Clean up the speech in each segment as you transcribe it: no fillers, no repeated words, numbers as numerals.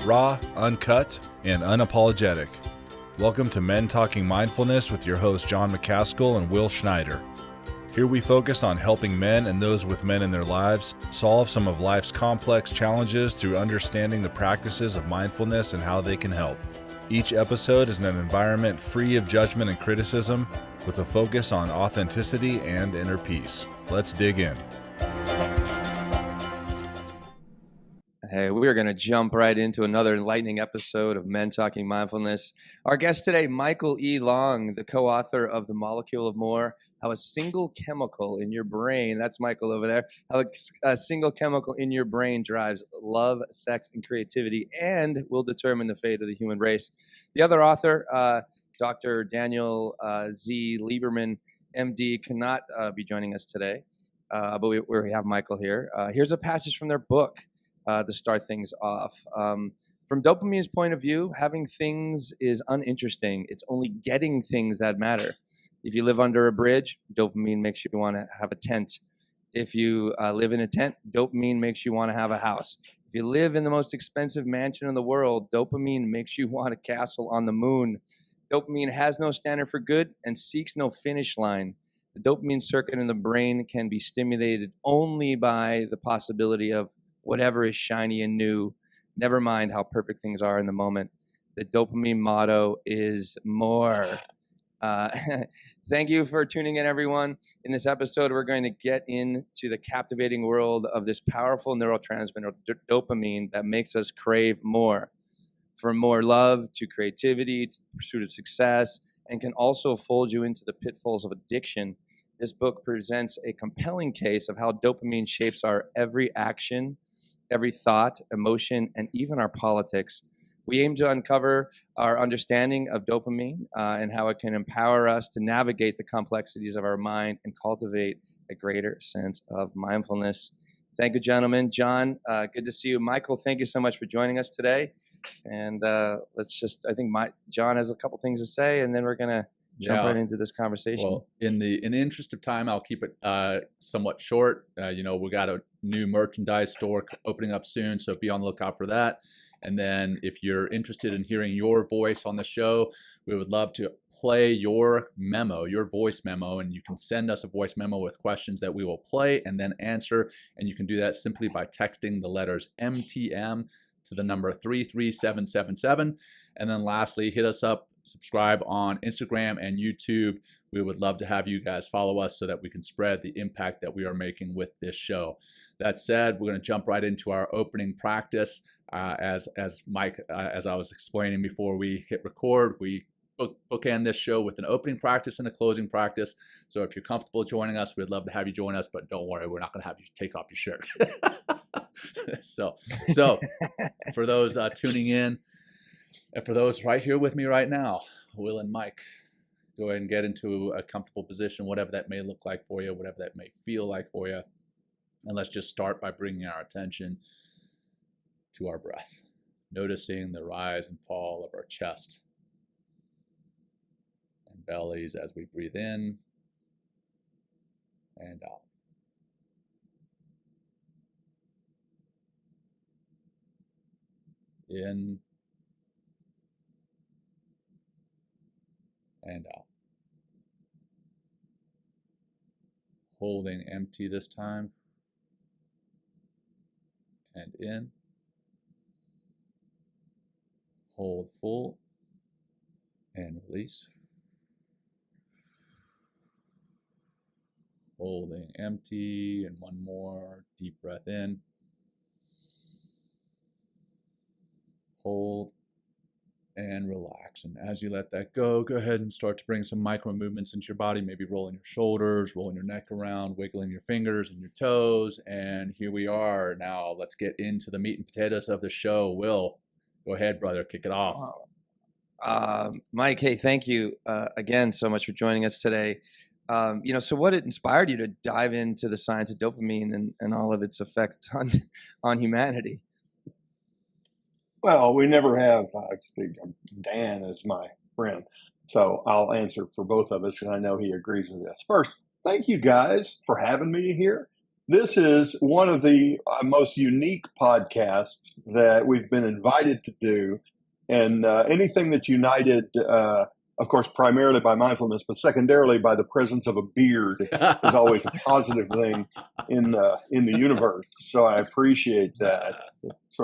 raw, uncut, and unapologetic. Welcome to Men Talking Mindfulness with your hosts John McCaskill and Will Schneider. Here we focus on helping men and those with men in their lives solve some of life's complex challenges through understanding the practices of mindfulness and how they can help. Each episode is in an environment free of judgment and criticism, with a focus on authenticity and inner peace. Let's dig in. Hey, we are going to jump right into another enlightening episode of Men Talking Mindfulness. Our guest today, Michael E. Long, the co-author of The Molecule of More, How a Single Chemical in Your Brain, that's Michael over there, how a single chemical in your brain drives love, sex, and creativity and will determine the fate of the human race. The other author, Dr. Daniel Z. Lieberman, MD, cannot be joining us today, but we have Michael here. Here's a passage from their book to start things off. From dopamine's point of view, having things is uninteresting. It's only getting things that matter. If you live under a bridge, dopamine makes you want to have a tent. If you live in a tent, dopamine makes you want to have a house. If you live in the most expensive mansion in the world, dopamine makes you want a castle on the moon. Dopamine has no standard for good and seeks no finish line. The dopamine circuit in the brain can be stimulated only by the possibility of whatever is shiny and new, never mind how perfect things are in the moment. The dopamine motto is more. Thank you for tuning in, everyone. In this episode, we're going to get into the captivating world of this powerful neurotransmitter, dopamine, that makes us crave more. From more love to creativity to the pursuit of success, and can also fold you into the pitfalls of addiction. This book presents a compelling case of how dopamine shapes our every action, every thought, emotion, and even our politics. We aim to uncover our understanding of dopamine and how it can empower us to navigate the complexities of our mind and cultivate a greater sense of mindfulness. Thank you, gentlemen. John, good to see you. Michael, thank you so much for joining us today. And I think John has a couple things to say, and then we're going to jump right into this conversation. Well, in the interest of time, I'll keep it somewhat short. We got a new merchandise store opening up soon, so be on the lookout for that. And then if you're interested in hearing your voice on the show, we would love to play your memo, your voice memo, and you can send us a voice memo with questions that we will play and then answer. And you can do that simply by texting the letters MTM to the number 33777. And then lastly, hit us up, subscribe on Instagram and YouTube. We would love to have you guys follow us so that we can spread the impact that we are making with this show. That said, we're going to jump right into our opening practice. As Mike, as I was explaining before we hit record, we bookend this show with an opening practice and a closing practice. So if you're comfortable joining us, we'd love to have you join us, but don't worry, we're not going to have you take off your shirt. So for those tuning in, and for those right here with me right now, Will and Mike, go ahead and get into a comfortable position, whatever that may look like for you, whatever that may feel like for you. And let's just start by bringing our attention to our breath, noticing the rise and fall of our chest and bellies as we breathe in and out. In and out. Holding empty this time. And in. Hold full. And release. Holding empty. And one more deep breath in. Hold. And relax. And as you let that go ahead and start to bring some micro movements into your body, maybe rolling your shoulders, rolling your neck around, wiggling your fingers and your toes. And here we are. Now let's get into the meat and potatoes of the show. Will, go ahead, brother, kick it off. Mike, hey, thank you again so much for joining us today. So what inspired you to dive into the science of dopamine and all of its effect on humanity? Well, we never have, I speak of Dan as my friend, so I'll answer for both of us, and I know he agrees with this. First, thank you guys for having me here. This is one of the most unique podcasts that we've been invited to do. And anything that's united, of course, primarily by mindfulness, but secondarily by the presence of a beard is always a positive thing in the universe. So I appreciate that.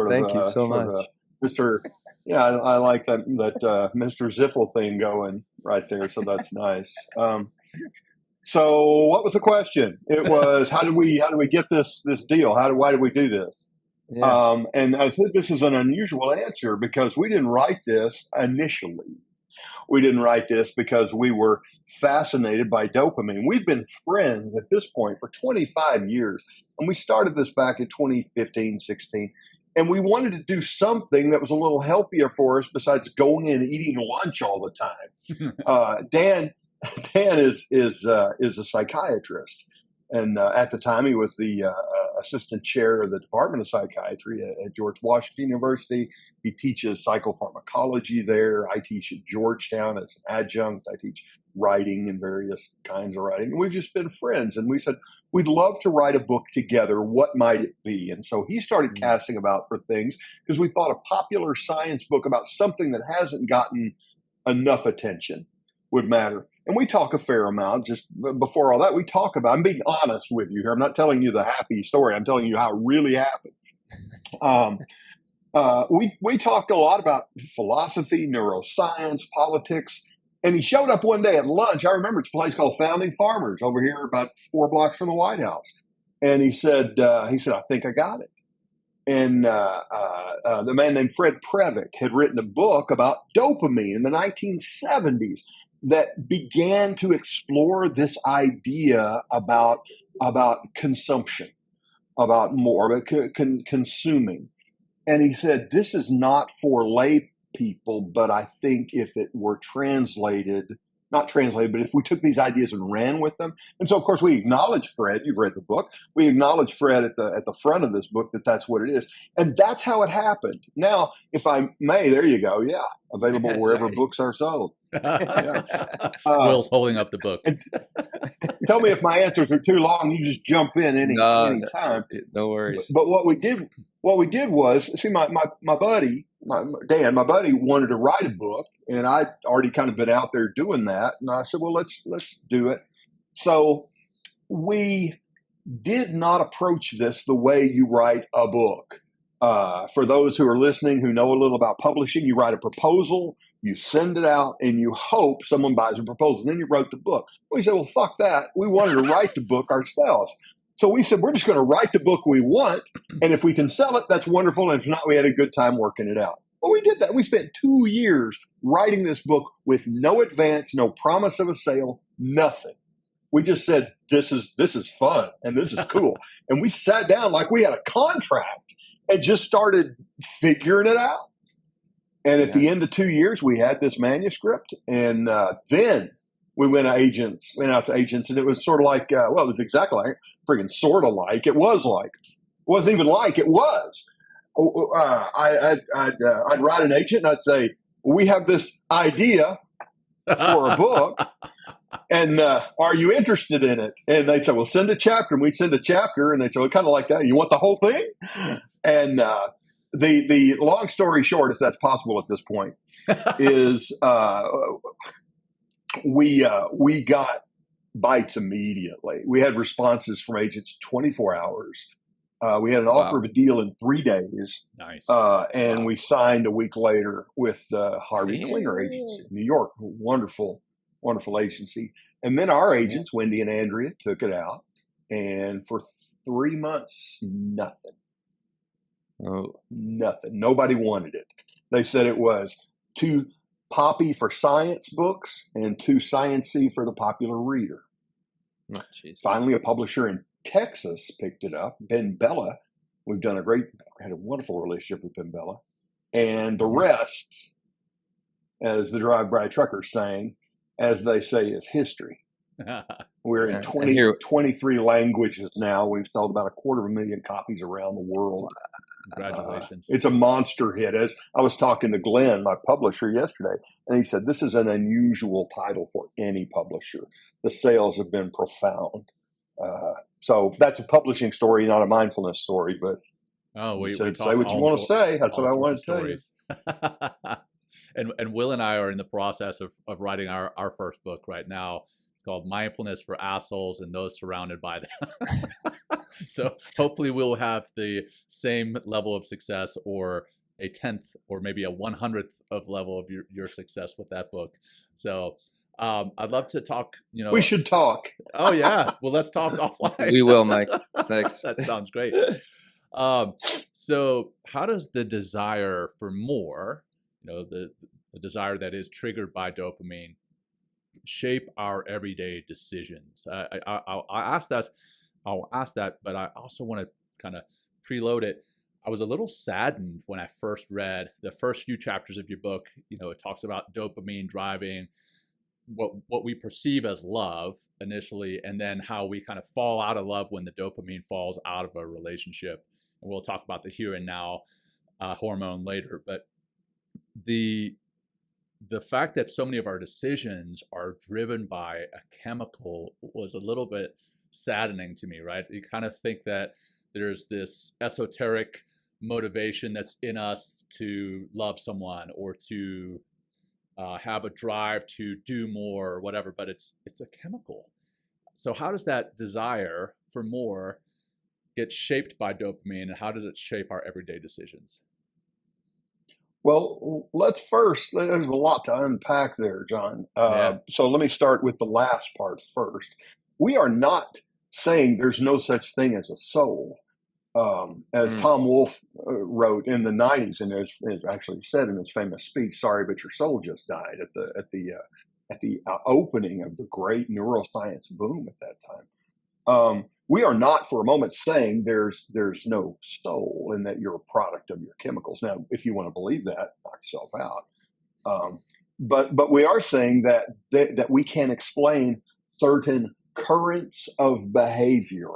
Thank you so much. Mr. Yeah, I like that Mr. Ziffel thing going right there. So that's nice. So what was the question? It was, how do we get this deal? Why did we do this? Yeah. And I said, this is an unusual answer because we didn't write this initially. We didn't write this because we were fascinated by dopamine. We've been friends at this point for 25 years. And we started this back in 2015, 16. And we wanted to do something that was a little healthier for us besides going and eating lunch all the time. Dan is a psychiatrist, and at the time he was the assistant chair of the Department of Psychiatry at George Washington University. He teaches psychopharmacology there. I teach at Georgetown as an adjunct. I teach writing and various kinds of writing. And we've just been friends, and we said we'd love to write a book together. What might it be? And so he started casting about for things because we thought a popular science book about something that hasn't gotten enough attention would matter. And we talk a fair amount. Just before all that, we talk about, I'm being honest with you here. I'm not telling you the happy story. I'm telling you how it really happened. We talked a lot about philosophy, neuroscience, politics. And he showed up one day at lunch. I remember it's a place called Founding Farmers over here about 4 blocks from the White House. And he said, I think I got it. And the man named Fred Previck had written a book about dopamine in the 1970s that began to explore this idea about consumption, about more, consuming. And he said, this is not for lay people, but I think if it were not translated, but if we took these ideas and ran with them. And so, of course, we acknowledge Fred. You've read the book. We acknowledge Fred at the front of this book that's what it is. And that's how it happened. Now, if I may, there you go. Yeah. Available wherever books are sold. Yeah. Will's holding up the book. Tell me if my answers are too long. You just jump in any time. No worries. But what we did was, see, my buddy, Dan, my buddy wanted to write a book, and I'd already kind of been out there doing that. And I said, well, let's do it. So we did not approach this the way you write a book. For those who are listening who know a little about publishing, you write a proposal, you send it out, and you hope someone buys a proposal. And then you wrote the book. We said, well, fuck that. We wanted to write the book ourselves. So we said, we're just going to write the book we want. And if we can sell it, that's wonderful. And if not, we had a good time working it out. Well, we did that. We spent 2 years writing this book with no advance, no promise of a sale, nothing. We just said, this is fun and this is cool. And we sat down like we had a contract and just started figuring it out. And at the end of 2 years, we had this manuscript. And then we went out to agents, and it was sort of like, it was exactly like, friggin' sort of like, it was like, it wasn't even like, it was. I'd write an agent and I'd say, we have this idea for a book, and are you interested in it? And they'd say, well, send a chapter. And we'd send a chapter, and they'd say, well, kind of like that. You want the whole thing? And the long story short, if that's possible at this point, is we got bites immediately. We had responses from agents 24 hours. We had an offer of a deal in 3 days. Nice. And we signed a week later with Harvey Klinger Agency in New York. Wonderful, wonderful agency. And then our agents, Wendy and Andrea, took it out. And for 3 months, nothing. Oh. Nothing. Nobody wanted it. They said it was too poppy for science books and too sciencey for the popular reader. Oh, finally, a publisher in Texas picked it up. Ben Bella. We've done had a wonderful relationship with Ben Bella. And the rest, as the drive-by truckers saying, as they say, is history. We're in 23 languages now. We've sold about 250,000 copies around the world. Congratulations. It's a monster hit. As I was talking to Glenn, my publisher, yesterday, and he said, this is an unusual title for any publisher. The sales have been profound. So that's a publishing story, not a mindfulness story. But we say talk what you all want to sor- say. That's all what I sorts want of to tell you. stories. And Will and I are in the process of writing our first book right now. It's called Mindfulness for Assholes and Those Surrounded by Them. So hopefully we'll have the same level of success, or a 10th or maybe a 100th of level of your success with that book. So I'd love to talk, We should talk. Oh yeah. Well, let's talk offline. We will, Mike. Thanks. That sounds great. So how does the desire for more, the desire that is triggered by dopamine, shape our everyday decisions? I'll ask that, but I also want to kind of preload it. I was a little saddened when I first read the first few chapters of your book. It talks about dopamine driving what we perceive as love initially, and then how we kind of fall out of love when the dopamine falls out of a relationship. And we'll talk about the here and now hormone later. But the fact that so many of our decisions are driven by a chemical was a little bit saddening to me, right? You kind of think that there's this esoteric motivation that's in us to love someone, or to have a drive to do more or whatever, but it's a chemical. So how does that desire for more get shaped by dopamine, and how does it shape our everyday decisions? Well, there's a lot to unpack there, John. Yeah. So let me start with the last part first. We are not saying there's no such thing as a soul. As Tom Wolfe wrote in the 90s, and as actually said in his famous speech, "Sorry, but your soul just died," at the opening of the great neuroscience boom at that time. We are not for a moment saying there's no soul and that you're a product of your chemicals. Now, if you want to believe that, knock yourself out. But we are saying that we can explain certain currents of behavior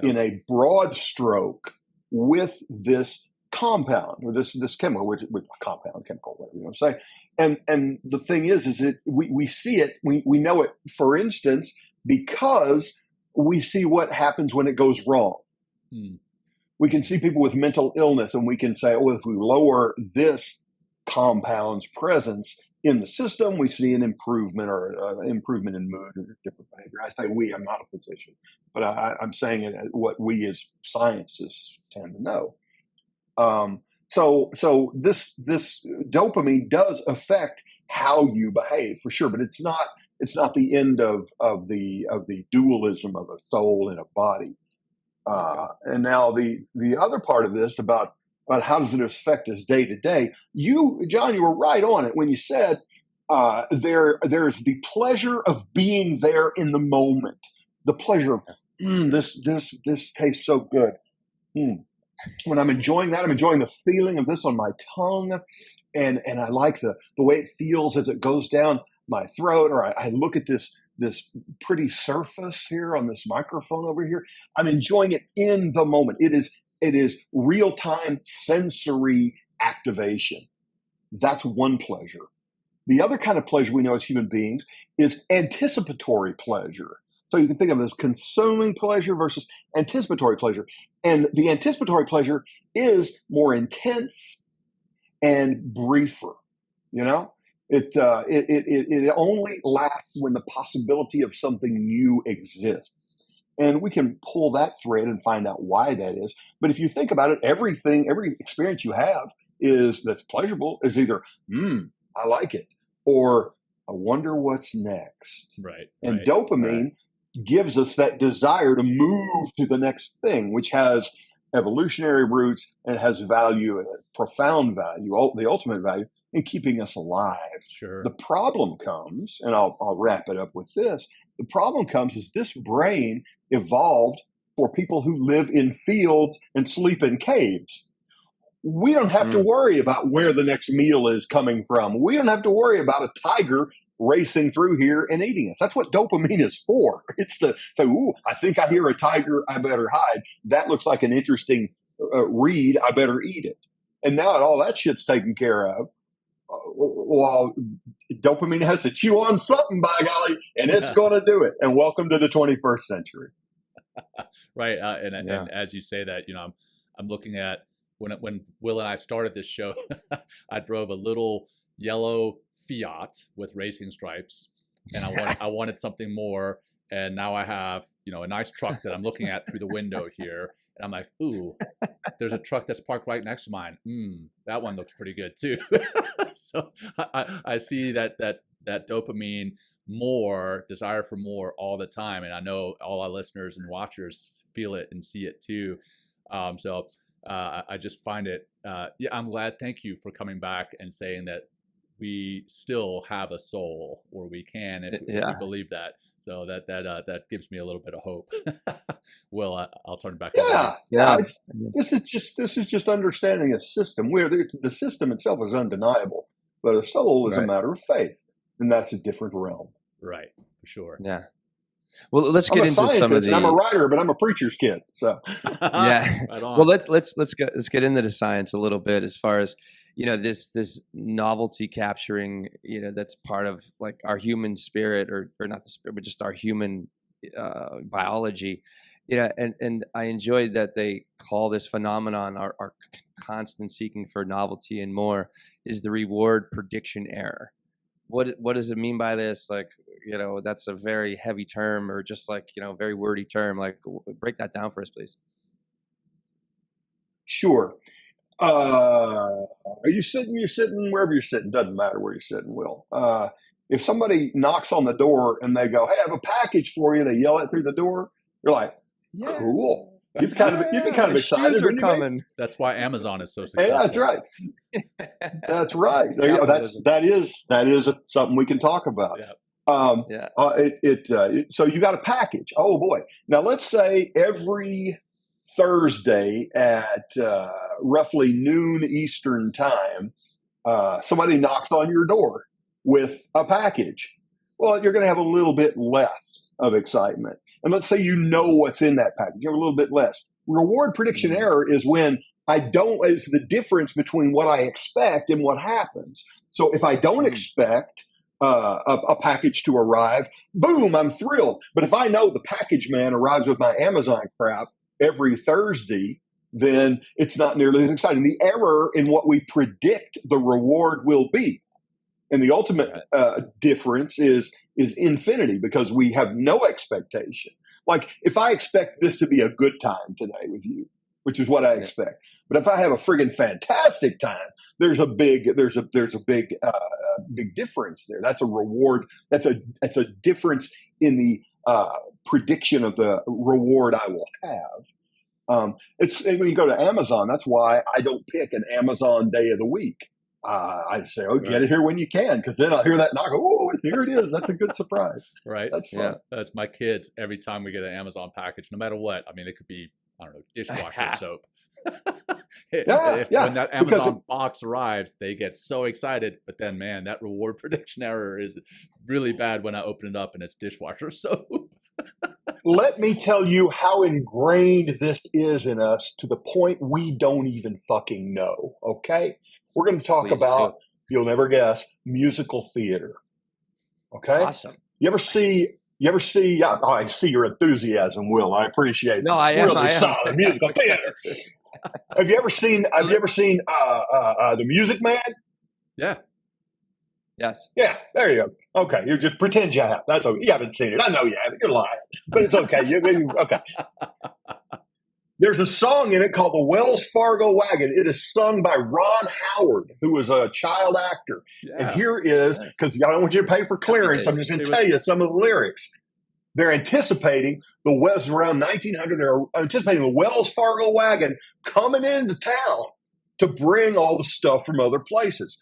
in a broad stroke with this compound, with this chemical, with compound, chemical, whatever you want to say. And the thing is we see it, we know it, for instance, because we see what happens when it goes wrong. We can see people with mental illness, and we can say, oh, if we lower this compound's presence in the system, we see an improvement, or improvement in mood or different behavior. I say we, I'm not a physician, but I'm saying it what we as scientists tend to know. So this dopamine does affect how you behave, for sure, but it's not the end of the dualism of a soul and a body. And now the other part of this about how does it affect us day to day? John, you were right on it when you said there's the pleasure of being there in the moment, the pleasure of this tastes so good. When I'm enjoying that, I'm enjoying the feeling of this on my tongue, and I like the way it feels as it goes down my throat, or I look at this pretty surface here on this microphone over here. I'm enjoying it in the moment. It is real-time sensory activation. That's one pleasure. The other kind of pleasure we know as human beings is anticipatory pleasure. So you can think of it as consuming pleasure versus anticipatory pleasure. And the anticipatory pleasure is more intense and briefer. It only lasts when the possibility of something new exists. And we can pull that thread and find out why that is. But if you think about it, every experience you have that's pleasurable is either, I like it, or I wonder what's next. Right. And dopamine gives us that desire to move to the next thing, which has evolutionary roots and has value, profound value, the ultimate value in keeping us alive. Sure. The problem comes, and I'll wrap it up with this. The problem comes is this brain evolved for people who live in fields and sleep in caves. We don't have to worry about where the next meal is coming from. We don't have to worry about a tiger racing through here and eating us. That's what dopamine is for. It's to say, ooh, I think I hear a tiger, I better hide. That looks like an interesting read, I better eat it. And now that all that shit's taken care of, well, dopamine has to chew on something, by golly, and it's going to do it. And welcome to the 21st century. Right. And as you say that, I'm looking at when Will and I started this show, I drove a little yellow Fiat with racing stripes, and I wanted something more. And now I have, a nice truck that I'm looking at through the window here. And I'm like, ooh, there's a truck that's parked right next to mine. That one looks pretty good too. So I see that dopamine, more desire for more all the time. And I know all our listeners and watchers feel it and see it too. So I just find it, I'm glad. Thank you for coming back and saying that we still have a soul, or we can, if we believe that. So that gives me a little bit of hope. Will, I'll turn it back over. Yeah. This is just understanding a system where the system itself is undeniable, but a soul is a matter of faith, and that's a different realm. Right, for sure. Yeah. Well, let's get into some of the. I'm a writer, but I'm a preacher's kid. So yeah. Right on. Well, let's get into the science a little bit, as far as this novelty capturing. That's part of like our human spirit, or not the spirit, but just our human biology. And I enjoyed that they call this phenomenon, our constant seeking for novelty and more, is the reward prediction error. What does it mean by this? Like, that's a very heavy term, or just like, very wordy term. Like, break that down for us, please. Sure. Are you sitting? You're sitting wherever you're sitting. Doesn't matter where you're sitting, Will. If somebody knocks on the door and they go, "Hey, I have a package for you," they yell it through the door. You're like, "Cool." You'd be kind of excited. Shoes are coming. That's why Amazon is so successful. Yeah, that's right. That's right. That is something we can talk about. Yeah. So you got a package. Oh boy. Now let's say every Thursday at roughly noon Eastern time, somebody knocks on your door with a package. Well, you're going to have a little bit less of excitement. And let's say what's in that package. You have a little bit less. Reward prediction error is when it's the difference between what I expect and what happens. So if I don't expect a package to arrive, boom, I'm thrilled. But if I know the package man arrives with my Amazon crap every Thursday, then it's not nearly as exciting. The error in what we predict the reward will be. And the ultimate difference is infinity, because we have no expectation. Like, if I expect this to be a good time today with you, which is what I expect, but if I have a friggin' fantastic time, there's a big difference there. That's a reward. That's a difference in the prediction of the reward I will have. And when you go to Amazon, that's why I don't pick an Amazon day of the week. I say, get it here when you can, because then I'll hear that knock. Oh, here it is. That's a good surprise. Right. That's fun. Yeah. That's my kids. Every time we get an Amazon package, no matter what. I mean, it could be, I don't know, dishwasher soap. When that Amazon box arrives, they get so excited. But then, man, that reward prediction error is really bad when I open it up and it's dishwasher soap. Let me tell you how ingrained this is in us, to the point we don't even fucking know. Okay? We're going to talk about, you'll never guess, musical theater. Okay? Awesome. You ever see, I see your enthusiasm, Will. I appreciate it. No, I am. Really solid musical theater. Have you ever seen The Music Man? Yeah. Yes. Yeah, there you go. Okay, you just pretend you have. That's okay. You haven't seen it. I know you haven't. You're lying, but it's okay. Okay. There's a song in it called "The Wells Fargo Wagon." It is sung by Ron Howard, who was a child actor. Yeah. And here is, because I don't want you to pay for clearance, I'm just going to tell you some of the lyrics. They're anticipating around 1900. They're anticipating the Wells Fargo wagon coming into town to bring all the stuff from other places.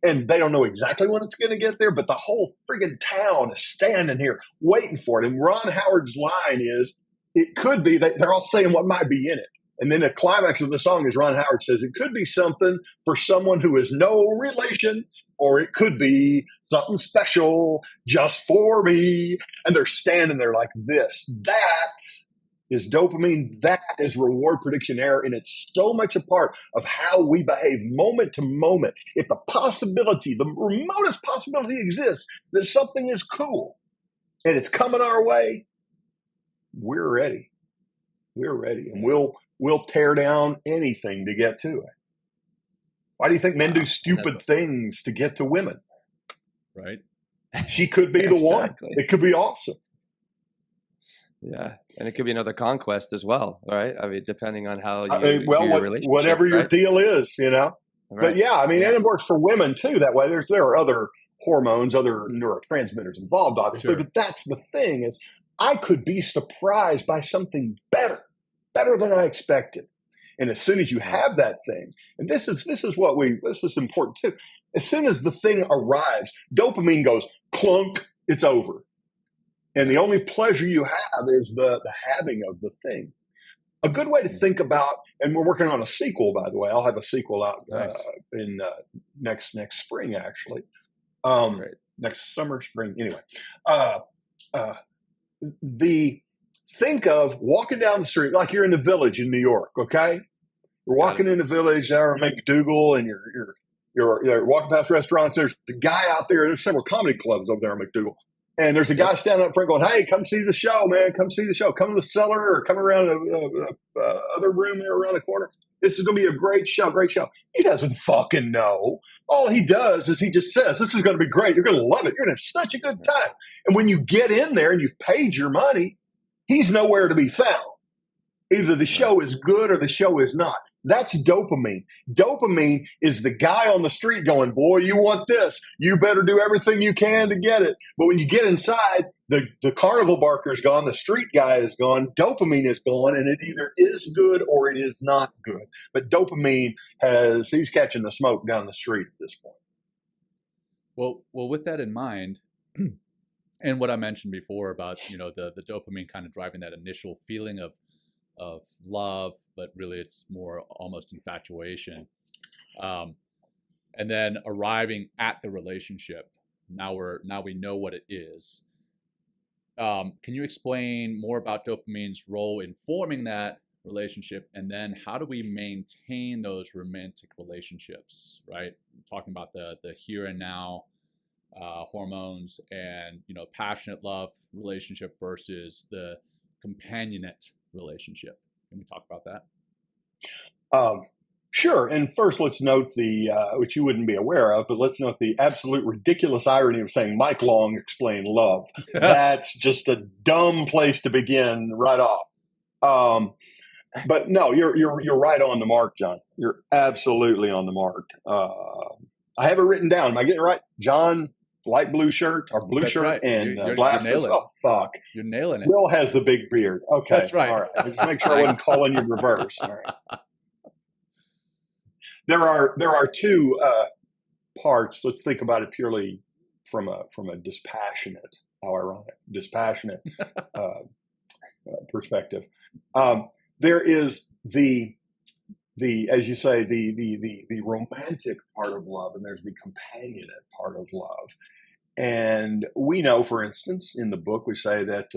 And they don't know exactly when it's going to get there, but the whole friggin' town is standing here waiting for it. And Ron Howard's line is, it could be that they're all saying what might be in it. And then the climax of the song is Ron Howard says, it could be something for someone who is no relation, or it could be something special just for me. And they're standing there like this. That is dopamine. That is reward prediction error. And it's so much a part of how we behave moment to moment. If the remotest possibility exists that something is cool and it's coming our way, we're ready. We're ready, and we'll tear down anything to get to it. Why do you think men do stupid things to get to women? Right. She could be the one. It could be awesome. Yeah, and it could be another conquest as well, right? I mean, depending on how you view your relationship, whatever your right? deal is, Right. But yeah, I mean, and it works for women too. That way, there are other hormones, other neurotransmitters involved, obviously. Sure. But that's the thing is, I could be surprised by something better than I expected. And as soon as you have that thing, and this is important too. As soon as the thing arrives, dopamine goes clunk, it's over. And the only pleasure you have is the having of the thing. A good way to think about, and we're working on a sequel, by the way. I'll have a sequel out in next spring, actually. Next summer, spring. Anyway, think of walking down the street like you're in the Village in New York. Okay, you're walking in the Village there, McDougal, and you're walking past restaurants. There's the guy out there. There's several comedy clubs over there in McDougal. And there's a guy standing up front going, "Hey, come see the show, man. Come see the show. Come to the cellar or come around the other room there around the corner. This is going to be a great show, great show." He doesn't fucking know. All he does is he just says, "This is going to be great. You're going to love it. You're going to have such a good time." And when you get in there and you've paid your money, he's nowhere to be found. Either the show is good or the show is not. That's dopamine. Dopamine is the guy on the street going, "Boy, you want this. You better do everything you can to get it." But when you get inside, the carnival barker's gone, the street guy is gone, dopamine is gone, and it either is good or it is not good. But dopamine he's catching the smoke down the street at this point. Well, with that in mind, and what I mentioned before about, the dopamine kind of driving that initial feeling of love, but really it's more almost infatuation. And then arriving at the relationship. Now we know what it is. Can you explain more about dopamine's role in forming that relationship? And then how do we maintain those romantic relationships, right? I'm talking about the here and now hormones and, passionate love relationship versus the companionate relationship. Can we talk about that? Sure. And first, let's note which you wouldn't be aware of, but let's note the absolute ridiculous irony of saying Mike Long explained love. That's just a dumb place to begin right off. But no, you're right on the mark, John. You're absolutely on the mark. I have it written down. Am I getting it right? John, light blue shirt or blue shirt right. And glasses. Oh, fuck. You're nailing it. Will has the big beard. Okay. That's right. All right. Just make sure I wasn't calling you reverse. All right. There are two parts. Let's think about it purely from a dispassionate, perspective. There is the as you say the romantic part of love, and there's the companionate part of love. And we know, for instance, in the book, we say that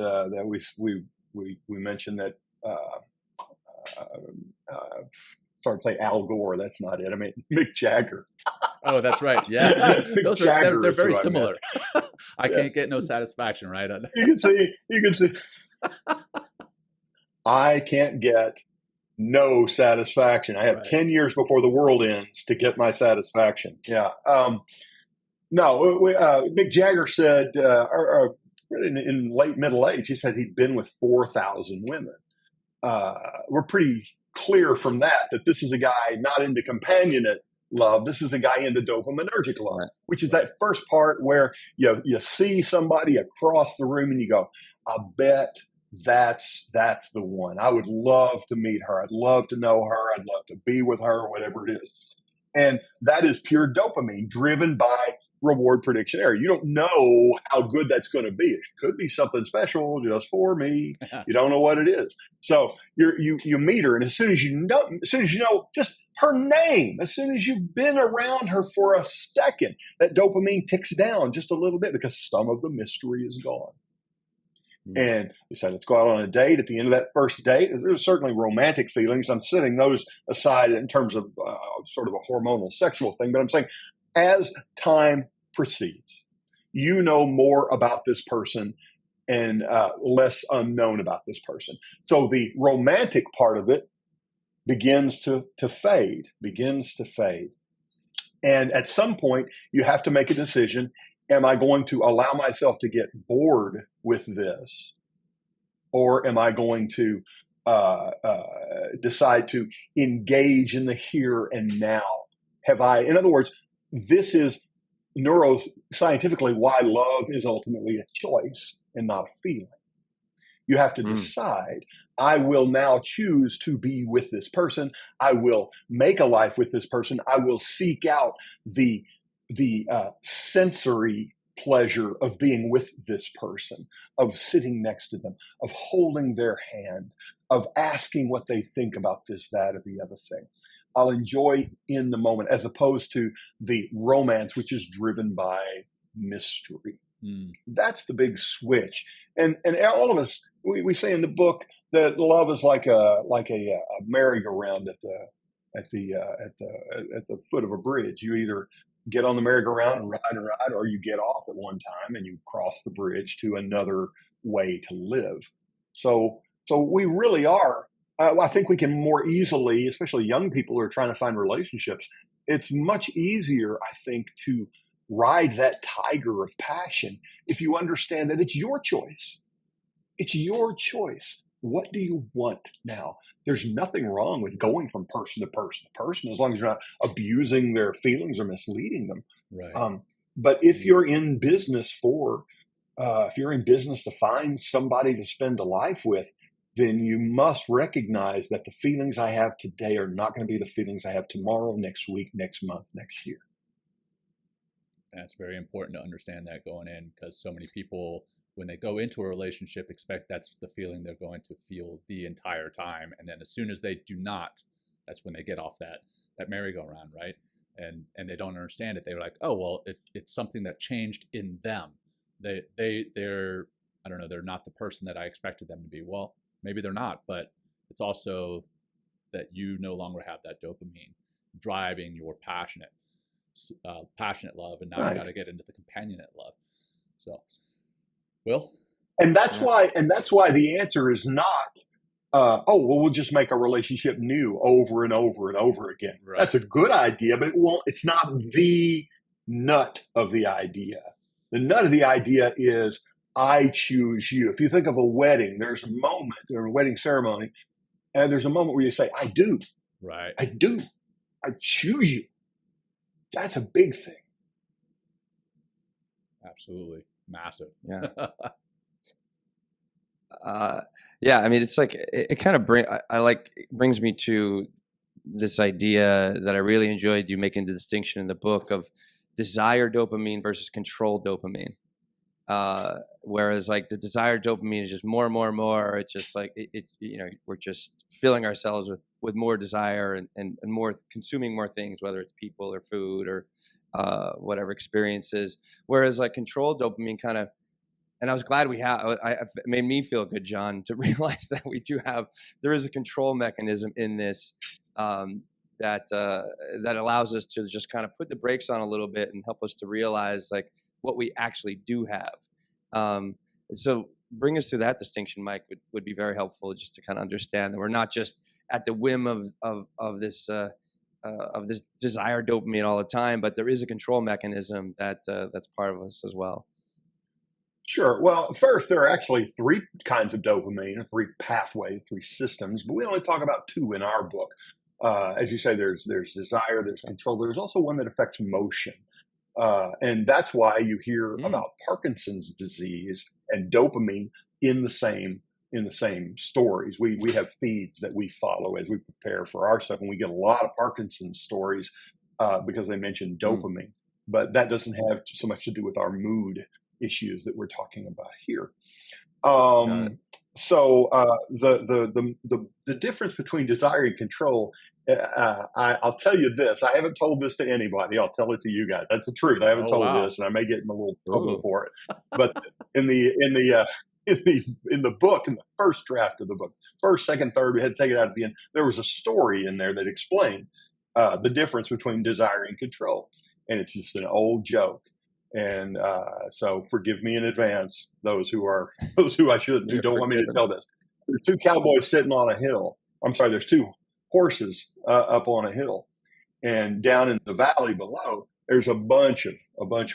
we mentioned that. Sorry to say Al Gore. That's not it. I mean Mick Jagger. Oh, that's right. Yeah, they're very similar. I can't get no satisfaction, right? You can see. I can't get no satisfaction. I have 10 years before the world ends to get my satisfaction. Yeah. Mick Jagger said, in late middle age, he said he'd been with 4,000 women. We're pretty clear from that this is a guy not into companionate love. This is a guy into dopaminergic love, which is that first part where you see somebody across the room and you go, "I bet that's the one. I would love to meet her. I'd love to know her. I'd love to be with her," whatever it is. And that is pure dopamine driven by reward prediction error. You don't know how good that's going to be. It could be something special just for me. You don't know what it is. So you meet her, and as soon as you know just her name, as soon as you've been around her for a second, that dopamine ticks down just a little bit because some of the mystery is gone. And we said, let's go out on a date. At the end of that first date, there's certainly romantic feelings. I'm setting those aside in terms of sort of a hormonal sexual thing. But I'm saying as time proceeds, you know more about this person and less unknown about this person. So the romantic part of it begins to fade. And at some point, you have to make a decision. Am I going to allow myself to get bored with this? Or am I going to decide to engage in the here and now? In other words, this is neuroscientifically why love is ultimately a choice and not a feeling. You have to decide, I will now choose to be with this person. I will make a life with this person. I will seek out the sensory pleasure of being with this person, of sitting next to them, of holding their hand, of asking what they think about this, that, or the other thing. I'll enjoy in the moment, as opposed to the romance, which is driven by mystery. That's the big switch. And all of us, we say in the book that love is like a merry-go-round at the foot of a bridge. You either get on the merry-go-round and ride, or you get off at one time and you cross the bridge to another way to live. So we really are. I think we can more easily, especially young people who are trying to find relationships, it's much easier, I think, to ride that tiger of passion if you understand that it's your choice. It's your choice. What do you want now? There's nothing wrong with going from person to person to person, as long as you're not abusing their feelings or misleading them. Right. But if you're in business to find somebody to spend a life with, then you must recognize that the feelings I have today are not going to be the feelings I have tomorrow, next week, next month, next year. That's very important to understand that going in, because so many people, when they go into a relationship, expect that's the feeling they're going to feel the entire time. And then as soon as they do not, that's when they get off that merry-go-round, right? And they don't understand it. They're like, oh, well, it's something that changed in them. They're I don't know, they're not the person that I expected them to be. Well, maybe they're not, but it's also that you no longer have that dopamine driving your passionate love, and now you got to get into the companionate love. So, Will, and that's why the answer is not, we'll just make a relationship new over and over and over again. Right. That's a good idea, but it's not the nut of the idea. The nut of the idea is, I choose you. If you think of a wedding, there's a moment, or a wedding ceremony, and there's a moment where you say, I do. Right. I do. I choose you. That's a big thing. Absolutely. Massive. Yeah. Yeah. I mean, it's like, it kind of brings me to this idea that I really enjoyed you making the distinction in the book of desire dopamine versus control dopamine. Whereas like the desired dopamine is just more and more and more. It's just like we're just filling ourselves with more desire and more, consuming more things, whether it's people or food or whatever experiences. Whereas like controlled dopamine kind of, and I was glad it made me feel good, John, to realize that there is a control mechanism in this that allows us to just kind of put the brakes on a little bit and help us to realize like what we actually do have. So bring us through that distinction, Mike, would be very helpful, just to kind of understand that we're not just at the whim of this desire dopamine all the time, but there is a control mechanism that's part of us as well. Sure. Well, first, there are actually three kinds of dopamine, three pathways, three systems, but we only talk about two in our book. As you say, there's desire, there's control. There's also one that affects motion. And that's why you hear about Parkinson's disease and dopamine in the same stories. We have feeds that we follow as we prepare for our stuff, and we get a lot of Parkinson's stories because they mention dopamine. But that doesn't have so much to do with our mood issues that we're talking about here. So the difference between desire and control, I'll tell you this. I haven't told this to anybody. I'll tell it to you guys. That's the truth. I haven't told this, and I may get in a little trouble for it. But in the book, in the first draft of the book, first, second, third, we had to take it out at the end. There was a story in there that explained the difference between desire and control, and it's just an old joke. And so forgive me in advance, those who I shouldn't, who don't want me to tell this. There's two cowboys sitting on a hill. I'm sorry, there's two horses up on a hill, and down in the valley below, there's a bunch of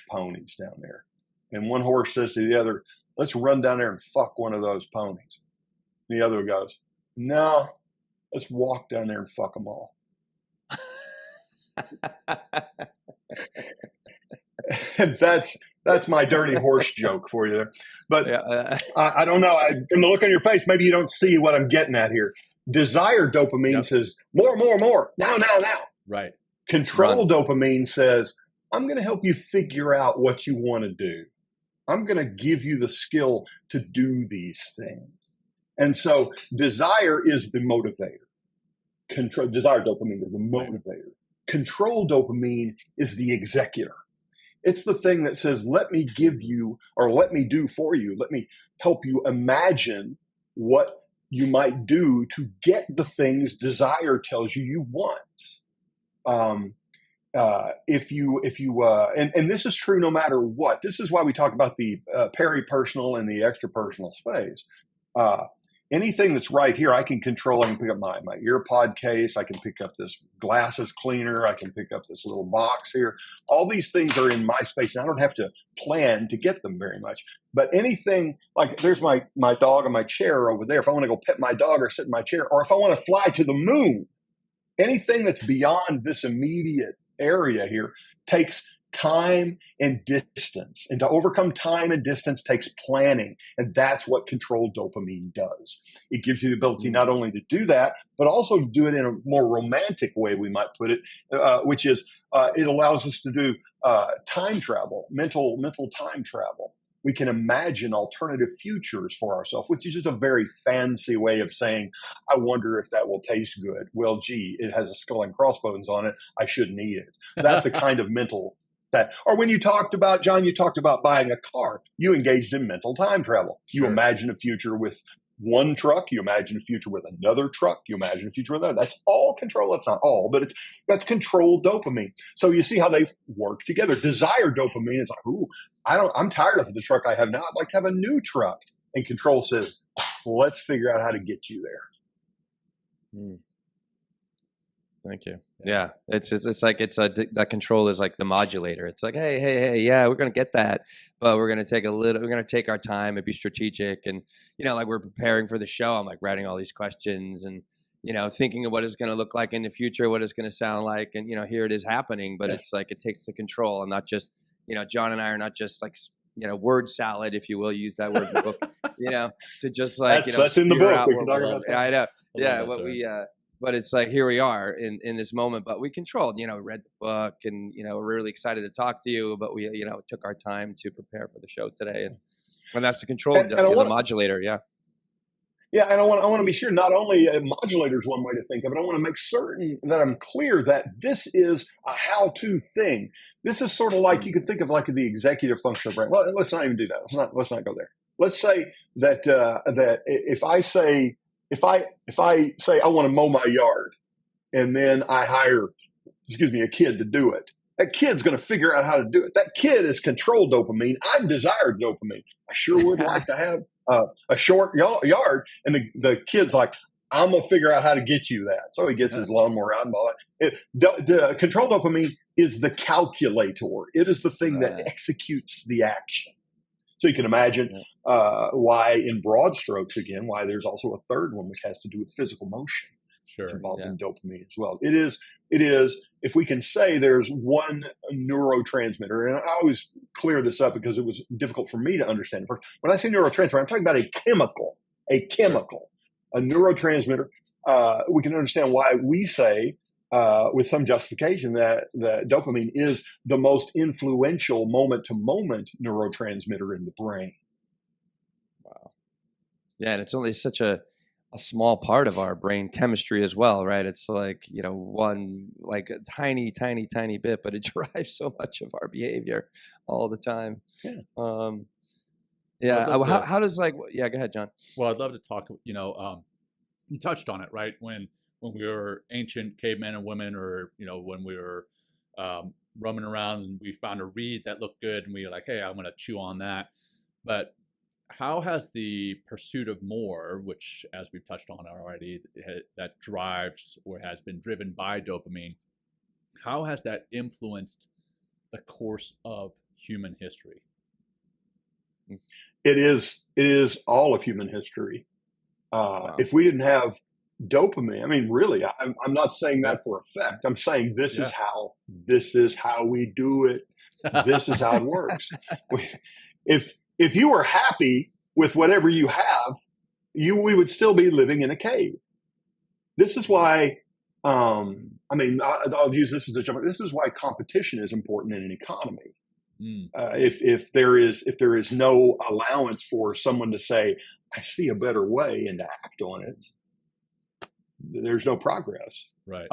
ponies down there. And one horse says to the other, "Let's run down there and fuck one of those ponies." And the other goes, "No, let's walk down there and fuck them all." And that's my dirty horse joke for you there. But I don't know. From the look on your face, maybe you don't see what I'm getting at here. Desire dopamine says, more, now. Right. Control dopamine says, I'm going to help you figure out what you want to do. I'm going to give you the skill to do these things. And so desire is the motivator. Desire dopamine is the motivator. Control dopamine is the executor. It's the thing that says, let me give you, or let me do for you. Let me help you imagine what you might do to get the things desire tells you want. If you, and this is true no matter what. This is why we talk about the peripersonal and the extrapersonal space. Anything that's right here, I can control. I can pick up my earpod case. I can pick up this glasses cleaner. I can pick up this little box here. All these things are in my space, and I don't have to plan to get them very much. But anything, like there's my dog on my chair over there. If I want to go pet my dog or sit in my chair, or if I want to fly to the moon, anything that's beyond this immediate area here takes time and distance. And to overcome time and distance takes planning. And that's what controlled dopamine does. It gives you the ability not only to do that, but also to do it in a more romantic way, we might put it, which is it allows us to do time travel, mental time travel. We can imagine alternative futures for ourselves, which is just a very fancy way of saying, I wonder if that will taste good. Well, gee, it has a skull and crossbones on it. I shouldn't eat it. That's a kind of mental that. Or when you talked about, John, you talked about buying a car. You engaged in mental time travel. Sure. You imagine a future with one truck. You imagine a future with another truck. You imagine a future with another. That's all control. That's not all, but that's controlled dopamine. So you see how they work together. Desire dopamine is like, ooh, I'm tired of the truck I have now. I'd like to have a new truck. And control says, well, let's figure out how to get you there. Thank you. Yeah, it's like that control is like the modulator. It's like, hey, yeah, we're gonna get that, but we're gonna take our time and be strategic. And like we're preparing for the show. I'm like writing all these questions and thinking of what it's gonna look like in the future, what it's gonna sound like, and here it is happening. But it's like it takes the control, and not just John and I are not just like word salad, if you will, use that word in the book. To just like that's in the book. We can talk about that. I know. Yeah, what we. But it's like, here we are in this moment, but we controlled, we read the book and, we're really excited to talk to you, but we, took our time to prepare for the show today. And that's the control, the modulator. Yeah. Yeah. And I want to be sure not only a modulator is one way to think of it, I want to make certain that I'm clear that this is a how-to thing. This is sort of like, you could think of like the executive function of the brain. Well, let's not even do that. Let's not go there. Let's say that, that if I say I want to mow my yard and then I hire, a kid to do it, that kid's going to figure out how to do it. That kid is controlled dopamine. I'm desired dopamine. I sure would like to have a short yard. And the kid's like, I'm going to figure out how to get you that. So he gets his lawnmower out and all that. The controlled dopamine is the calculator. It is the thing that executes the action. So you can imagine why, in broad strokes, again, why there's also a third one, which has to do with physical motion. Sure, it's involved in dopamine as well. It is. If we can say there's one neurotransmitter, and I always clear this up because it was difficult for me to understand. First, when I say neurotransmitter, I'm talking about a chemical, a neurotransmitter. We can understand why we say, with some justification, that dopamine is the most influential moment-to-moment neurotransmitter in the brain. Wow. Yeah, and it's only such a small part of our brain chemistry as well, right? It's like, one, like a tiny, tiny, tiny bit, but it drives so much of our behavior all the time. Yeah. How does go ahead, John. Well, I'd love to talk, you touched on it, right? When we were ancient cavemen and women, or when we were roaming around and we found a reed that looked good and we were like, hey, I'm going to chew on that. But how has the pursuit of more, which as we've touched on already, that drives or has been driven by dopamine, how has that influenced the course of human history? It is all of human history. Wow. If we didn't have dopamine, I mean, really, I'm not saying that for effect. I'm saying this is how we do it. This is how it works. If you were happy with whatever you have, we would still be living in a cave. This is why. I'll use this as a jump. This is why competition is important in an economy. If there is no allowance for someone to say, I see a better way, and to act on it, there's no progress. Right.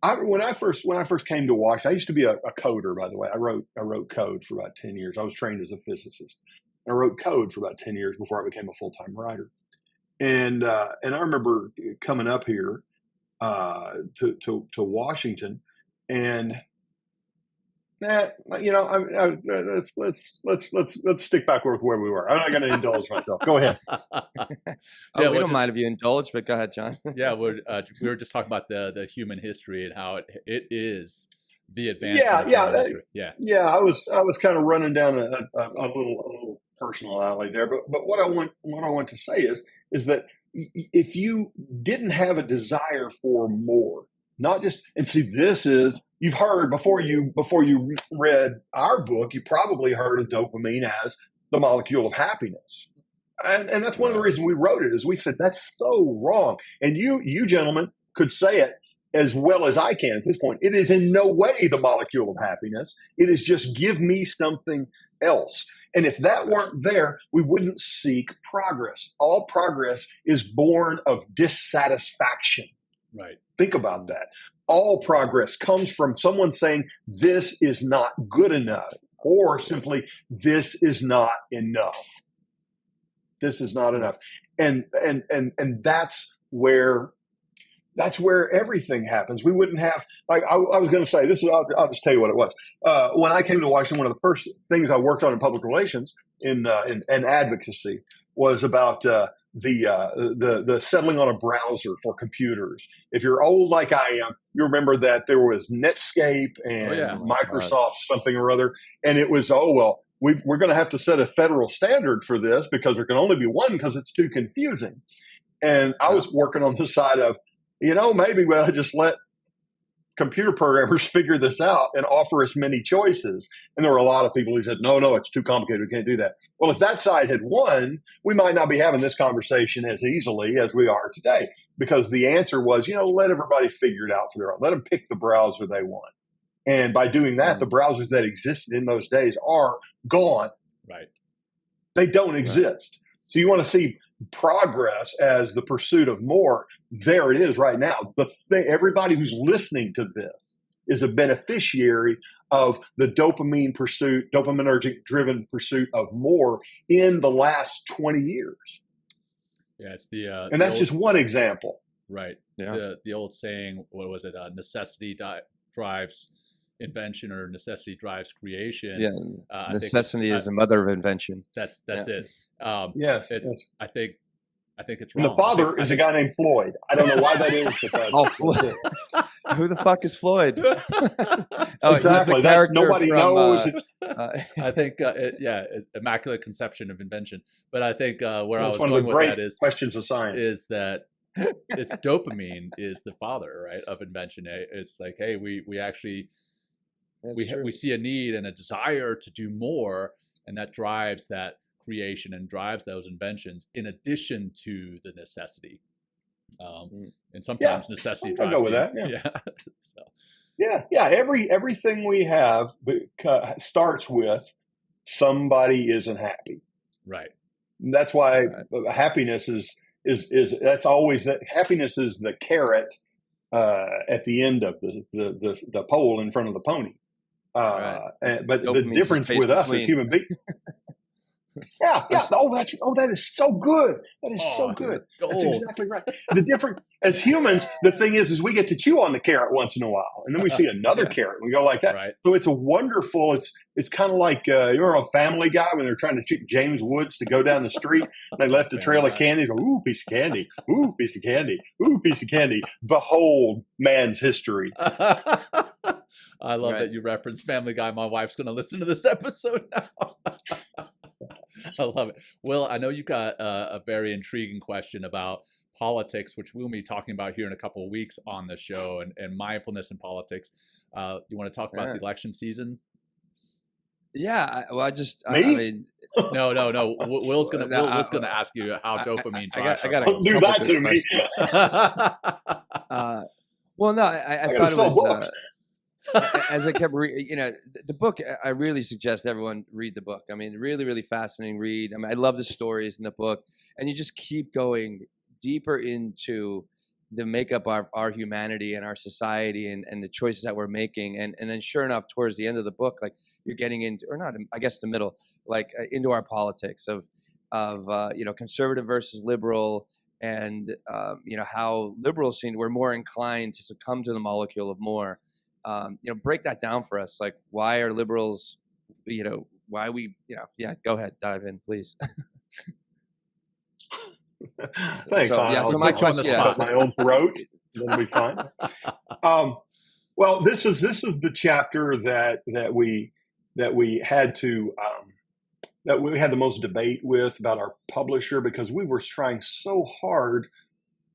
When I first came to Washington, I used to be a coder, by the way. I wrote code for about 10 years. I was trained as a physicist. I wrote code for about 10 years before I became a full-time writer. And I remember coming up here to Washington, and let's stick back with where we were. I'm not going to indulge myself. Go ahead. We don't mind if you indulge, but go ahead, John. Yeah, we were just talking about the human history and how it is the advancement. Yeah. I was kind of running down a little personal alley there, but what I want to say is that if you didn't have a desire for more, not just, and see, this is, you've heard before you read our book, you probably heard of dopamine as the molecule of happiness. And that's one of the reasons we wrote it, is we said, that's so wrong. And you gentlemen could say it as well as I can at this point. It is in no way the molecule of happiness. It is just, give me something else. And if that weren't there, we wouldn't seek progress. All progress is born of dissatisfaction. Right. Think about that. All progress comes from someone saying, this is not good enough, or simply, this is not enough. This is not enough. And that's where everything happens. We wouldn't have, like I was going to say, I'll just tell you what it was. When I came to Washington, one of the first things I worked on in public relations in advocacy was about the settling on a browser for computers. If you're old like I am, you remember that there was Netscape and Microsoft something or other, and it was, we're going to have to set a federal standard for this because there can only be one because it's too confusing. And I was working on the side of, maybe we'll just let computer programmers figure this out and offer us many choices. And there were a lot of people who said, no, it's too complicated. We can't do that. Well, if that side had won, we might not be having this conversation as easily as we are today, because the answer was, let everybody figure it out for their own. Let them pick the browser they want. And by doing that, the browsers that existed in those days are gone. Right. They don't exist. So you want to see progress as the pursuit of more. There it is right now. Everybody who's listening to this is a beneficiary of the dopaminergic driven pursuit of more in the last 20 years. Yeah, it's and that's just one example. Right. Yeah. The old saying, what was it? Necessity drives invention, or necessity drives creation. Yeah, necessity is the mother of invention. That's it. Yes. I think it's wrong. And the father is a guy named Floyd. I don't know why that is. Floyd. Who the fuck is Floyd? Exactly. Nobody knows. I think, immaculate conception of invention. But I think where I was one going of the with great that is questions of science is that it's dopamine is the father, right, of invention. It's like, hey, we actually we see a need and a desire to do more, and that drives that creation and drives those inventions in addition to the necessity. And sometimes necessity drives. I'll go with that. Yeah. Everything we have starts with somebody isn't happy. Right. And that's why happiness is that's always that. Happiness is the carrot at the end of the pole in front of the pony. But the difference with us as human beings. Yeah. That is so good. That is so good. That's gold. exactly right. The different, as humans, the thing is we get to chew on the carrot once in a while, and then we see another carrot, and we go like that. Right. So it's a wonderful. It's kind of like you're a Family Guy when they're trying to treat James Woods to go down the street. And they left a trail of candy. Go, ooh, piece of candy. Ooh, piece of candy. Ooh, piece of candy. Behold, man's history. I love that you referenced Family Guy. My wife's going to listen to this episode now. I love it. Will, I know you've got a very intriguing question about politics, which we'll be talking about here in a couple of weeks on the show, and mindfulness in politics. You want to talk about the election season? Yeah. I mean, no. Will's gonna ask you how dopamine drives. Don't do that to me. Well, no, I thought it was. As I kept reading, the book, I really suggest everyone read the book. I mean, really, really fascinating read. I mean, I love the stories in the book, and you just keep going deeper into the makeup of our humanity and our society and the choices that we're making. And then sure enough, towards the end of the book, like you're getting into, or not, I guess the middle, like into our politics of conservative versus liberal, and how liberals we're more inclined to succumb to the molecule of more. Break that down for us. Like, why are liberals, why we, go ahead, dive in, please. Thanks. So my question, my own throat. That'll be fine. Well, this is the chapter that we had to that we had the most debate with about our publisher, because we were trying so hard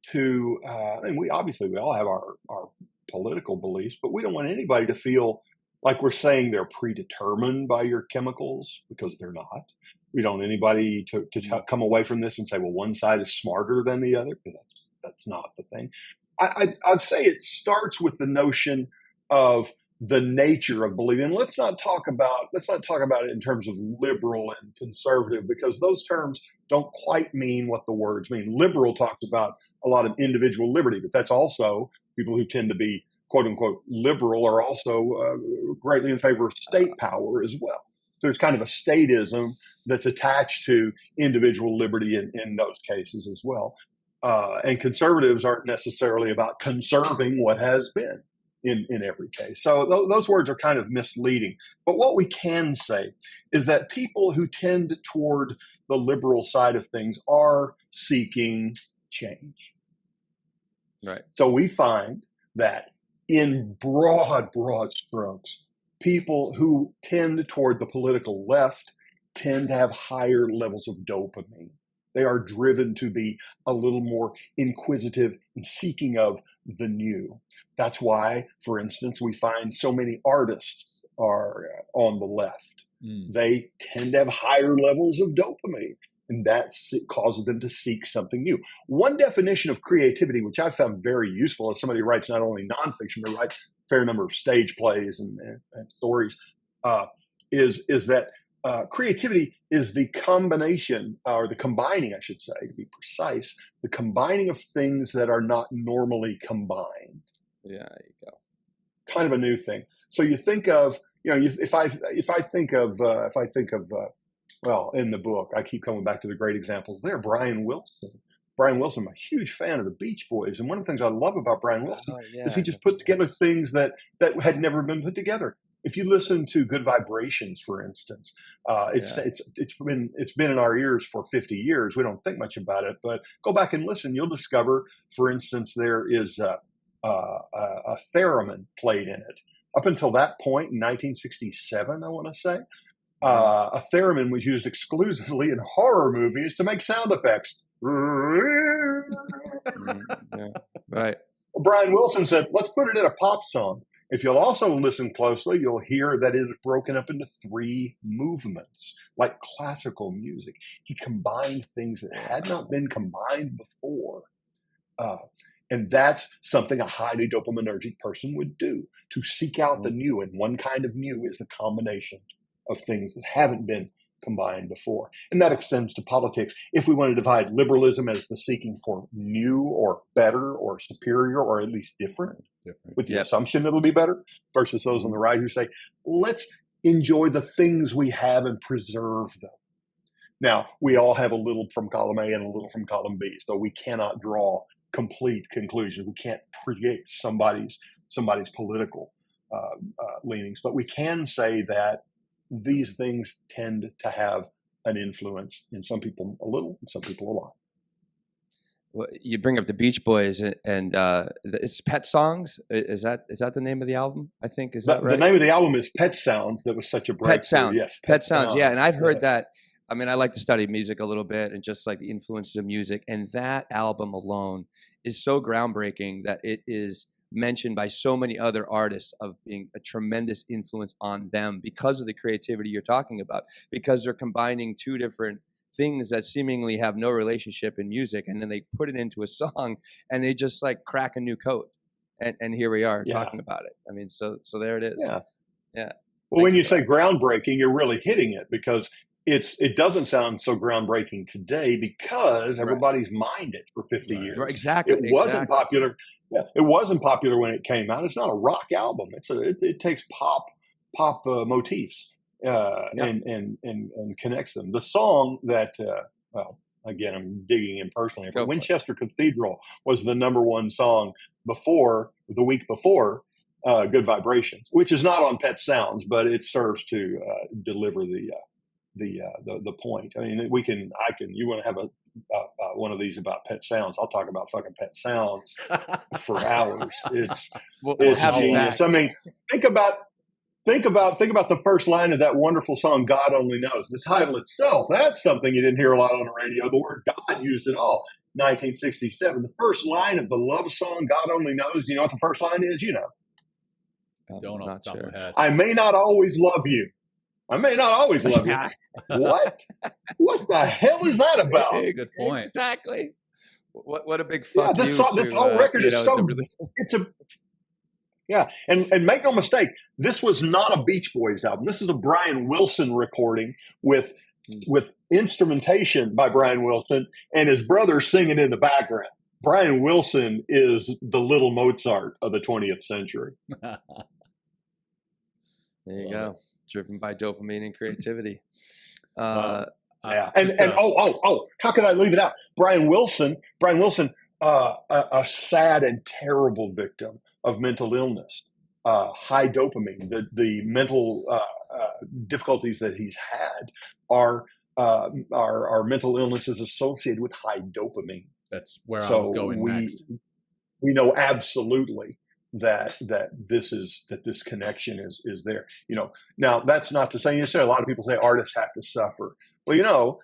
to, and we all have our political beliefs, but we don't want anybody to feel like we're saying they're predetermined by your chemicals, because they're not. We don't want anybody to come away from this and say, well, one side is smarter than the other, because that's not the thing. I'd say it starts with the notion of the nature of believing. And let's not talk about it in terms of liberal and conservative, because those terms don't quite mean what the words mean. Liberal talks about a lot of individual liberty, but that's also people who tend to be quote unquote liberal are also greatly in favor of state power as well. So there's kind of a statism that's attached to individual liberty in those cases as well. And conservatives aren't necessarily about conserving what has been in every case. So those words are kind of misleading. But what we can say is that people who tend toward the liberal side of things are seeking change. Right. So we find that in broad strokes, people who tend toward the political left tend to have higher levels of dopamine. They are driven to be a little more inquisitive and seeking of the new. That's why, for instance, we find so many artists are on the left. They tend to have higher levels of dopamine, and that causes them to seek something new. One definition of creativity, which I found very useful as somebody who writes not only nonfiction, but writes a fair number of stage plays and stories, is that creativity is the combination, or the combining, I should say, to be precise, the combining of things that are not normally combined. Yeah, there you go. Kind of a new thing. So you think of, if I think of, well, in the book, I keep coming back to the great examples there. Brian Wilson, I'm a huge fan of the Beach Boys. And one of the things I love about Brian Wilson is he just put together things that had never been put together. If you listen to Good Vibrations, for instance, it's been in our ears for 50 years. We don't think much about it, but go back and listen. You'll discover, for instance, there is a theremin played in it. Up until that point in 1967, I want to say, a theremin was used exclusively in horror movies to make sound effects. Yeah, right. Brian Wilson said, let's put it in a pop song. If you'll also listen closely, you'll hear that it is broken up into 3 movements, like classical music. He combined things that had not been combined before. And that's something a highly dopaminergic person would do, to seek out the new. And one kind of new is the combination of things that haven't been combined before. And that extends to politics. If we want to divide liberalism as the seeking for new or better or superior or at least different. With the assumption it'll be better, versus those on the right who say, let's enjoy the things we have and preserve them. Now, we all have a little from column A and a little from column B, so we cannot draw complete conclusions. We can't predict somebody's political leanings, but we can say that these things tend to have an influence in some people a little, in some people a lot. Well, you bring up the Beach Boys, and it's Pet Songs. Is that the name of the album? I think is that right? The name of the album is Pet Sounds. That was such a breakthrough. Pet Sound. Yes, Pet Sounds. Yeah, and I've heard that. I mean, I like to study music a little bit and just like the influences of music. And that album alone is so groundbreaking that it is mentioned by so many other artists of being a tremendous influence on them because of the creativity you're talking about, because they're combining two different things that seemingly have no relationship in music, and then they put it into a song and they just like crack a new code. And here we are talking about it. I mean, so there it is. Yeah. Well, when you say groundbreaking, you're really hitting it, because it doesn't sound so groundbreaking today because everybody's mined it for 50 years. Right, exactly. It wasn't popular. Yeah, it wasn't popular when it came out. It's not a rock album. It takes pop motifs and connects them. The song that again, I'm digging in personally, but Winchester Cathedral was the #1 song the week before Good Vibrations, which is not on Pet Sounds, but it serves to deliver the point. I mean, you want to have one of these about Pet Sounds? I'll talk about fucking Pet Sounds for hours. It's genius. I mean, think about the first line of that wonderful song, God Only Knows. The title itself, that's something you didn't hear a lot on the radio. The word God used it all. 1967. The first line of the love song, God Only Knows. You know what the first line is? You know. Don't off the top of my head. I may not always love you. I may not always love you. What? What the hell is that about? Good point. Exactly. What a big fuck you. This whole record is so and make no mistake, this was not a Beach Boys album. This is a Brian Wilson recording with instrumentation by Brian Wilson and his brother singing in the background. Brian Wilson is the little Mozart of the 20th century. There you go. Driven by dopamine and creativity. And how could I leave it out? Brian Wilson, a sad and terrible victim of mental illness, high dopamine. The mental difficulties that he's had are mental illnesses associated with high dopamine. That's where I was going next. We know absolutely that this connection is there. You know, now that's not to say, you say a lot of people say artists have to suffer. Well, you know,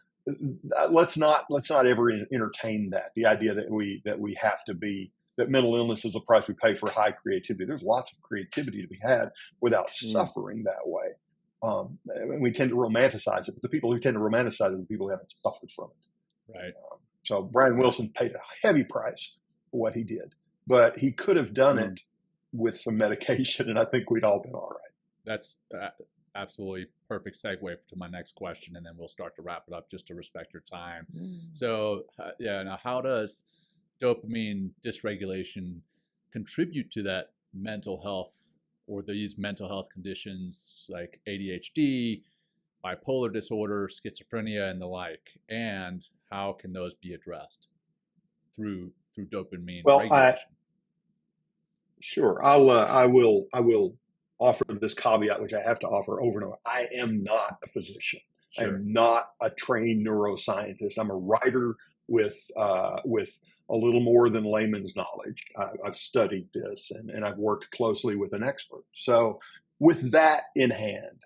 let's not ever entertain that, the idea that we have to be, that mental illness is a price we pay for high creativity. There's lots of creativity to be had without suffering that way. And we tend to romanticize it, but the people who tend to romanticize it are the people who haven't suffered from it. Right. So Brian Wilson paid a heavy price for what he did, but he could have done it with some medication, and I think we'd all been all right. That's absolutely perfect segue to my next question, and then we'll start to wrap it up just to respect your time. So, now how does dopamine dysregulation contribute to that mental health or these mental health conditions like ADHD, bipolar disorder, schizophrenia, and the like? And how can those be addressed through dopamine regulation? Sure. I will offer this caveat, which I have to offer over and over. I am not a physician. Sure. I am not a trained neuroscientist. I'm a writer with a little more than layman's knowledge. I've studied this and I've worked closely with an expert. So with that in hand,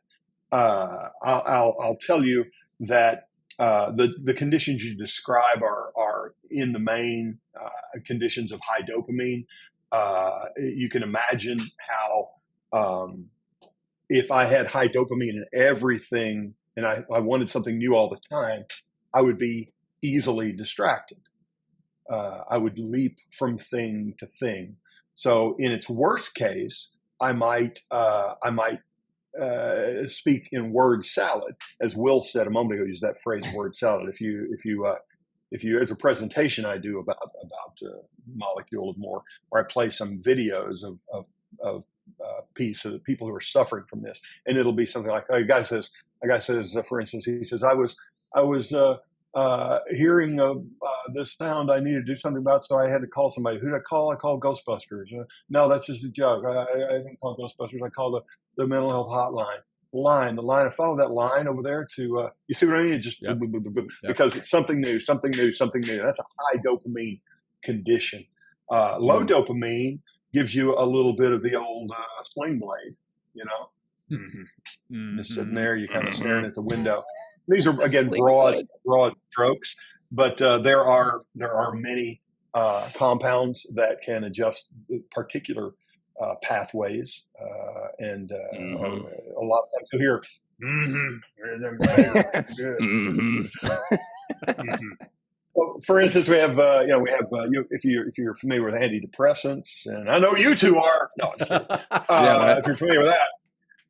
I'll tell you that the conditions you describe are in the main conditions of high dopamine. You can imagine how if I had high dopamine in everything and I wanted something new all the time, I would be easily distracted. I would leap from thing to thing. So in its worst case, I might speak in word salad, as Will said a moment ago. Use that phrase, word salad. If you, as a presentation I do about Molecule of More, where I play some videos of people who are suffering from this, and it'll be something like a guy says, for instance, he says, I I was hearing of this sound I needed to do something about, so I had to call somebody. Who did I call? I called Ghostbusters. No, that's just a joke. I didn't call Ghostbusters. I called the mental health hotline. The line. I follow that line over there to, you see what I mean? It just, because it's something new. That's a high dopamine condition. Low dopamine gives you a little bit of the old sling blade, you know? Just sitting there, you're kind of staring at the window. These are, again, broad strokes, but there are many compounds that can adjust particular pathways, and a lot of times you'll hear, Well, for instance, we have if you're familiar with antidepressants, and I know you two are. No, I'm kidding. If you're familiar with that,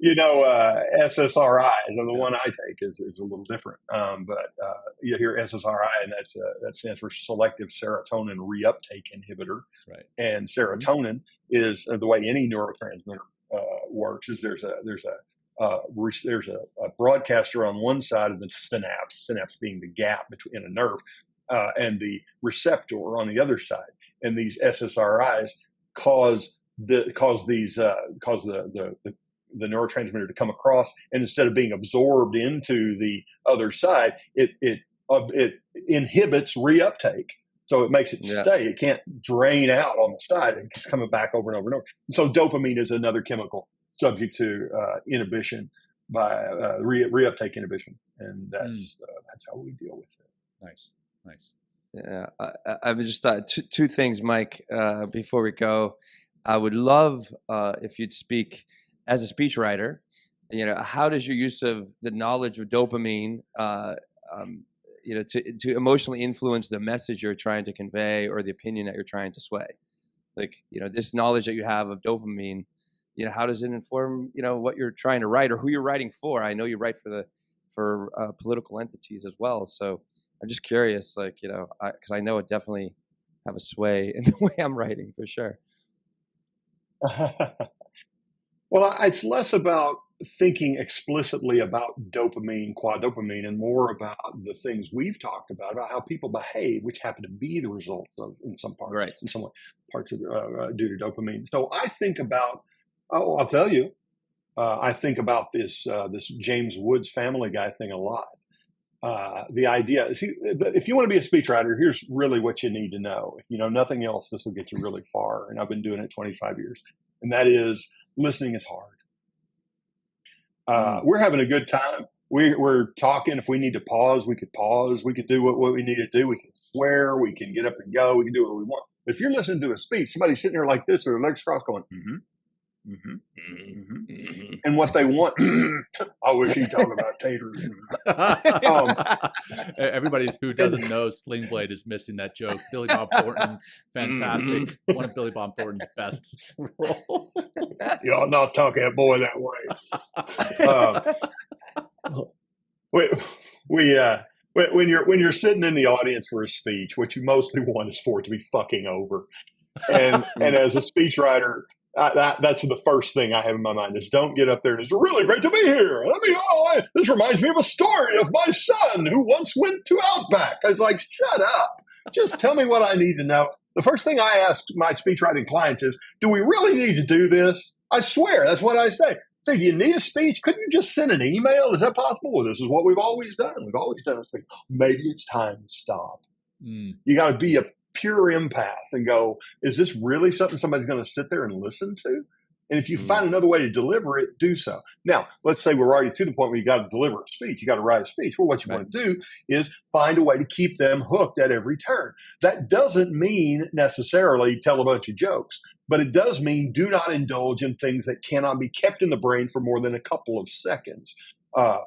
SSRIs, and the one I take is a little different. But you hear SSRI, and that stands for selective serotonin reuptake inhibitor. Right. And serotonin is the way any neurotransmitter works. Is there's a broadcaster on one side of the synapse being the gap between a nerve, and the receptor on the other side. And these SSRIs cause the neurotransmitter to come across, and instead of being absorbed into the other side, it inhibits reuptake. So it makes it stay. It can't drain out on the side and keep coming back over and over and over. And so dopamine is another chemical subject to inhibition by reuptake inhibition, and that's how we deal with it. Nice. Yeah, I've just thought two things, Mike. Before we go, I would love if you'd speak as a speechwriter. How does your use of the knowledge of dopamine, to emotionally influence the message you're trying to convey or the opinion that you're trying to sway? Like, this knowledge that you have of dopamine, how does it inform, what you're trying to write or who you're writing for? I know you write for political entities as well, so I'm just curious, because I know it definitely have a sway in the way I'm writing for sure. Well, it's less about thinking explicitly about dopamine, quadopamine, and more about the things we've talked about how people behave, which happen to be the result of, in some parts, parts of due to dopamine. So I think about, I'll tell you, I think about this James Woods Family Guy thing a lot. The idea, if you want to be a speechwriter, here's really what you need to know. If you know nothing else, this will get you really far. And I've been doing it 25 years. And that is, listening is hard. We're having a good time. We're talking. If we need to pause, we could pause. We could do what we need to do. We can swear. We can get up and go. We can do what we want. But if you're listening to a speech, somebody's sitting there like this, or their legs crossed going, and what they want, I wish he'd talk about taters. Everybody who doesn't know Sling Blade is missing that joke. Billy Bob Thornton, fantastic. One of Billy Bob Thornton's best roles. You ought not talk to that boy that way. When you're sitting in the audience for a speech, what you mostly want is for it to be fucking over. And as a speechwriter, that's the first thing I have in my mind is don't get up there and it's really great to be here. This reminds me of a story of my son who once went to Outback. I was like, shut up. Just tell me what I need to know. The first thing I ask my speechwriting clients is, do we really need to do this? I swear, that's what I say. Do you need a speech? Couldn't you just send an email? Is that possible? Well, this is what we've always done. We've always done this thing. Maybe it's time to stop. You got to be a pure empath and go, is this really something somebody's going to sit there and listen to? And if you find another way to deliver it, do so. Now, let's say we're already to the point where you got to deliver a speech. You got to write a speech. Well, what you want to do is find a way to keep them hooked at every turn. That doesn't mean necessarily tell a bunch of jokes, but it does mean do not indulge in things that cannot be kept in the brain for more than a couple of seconds. That's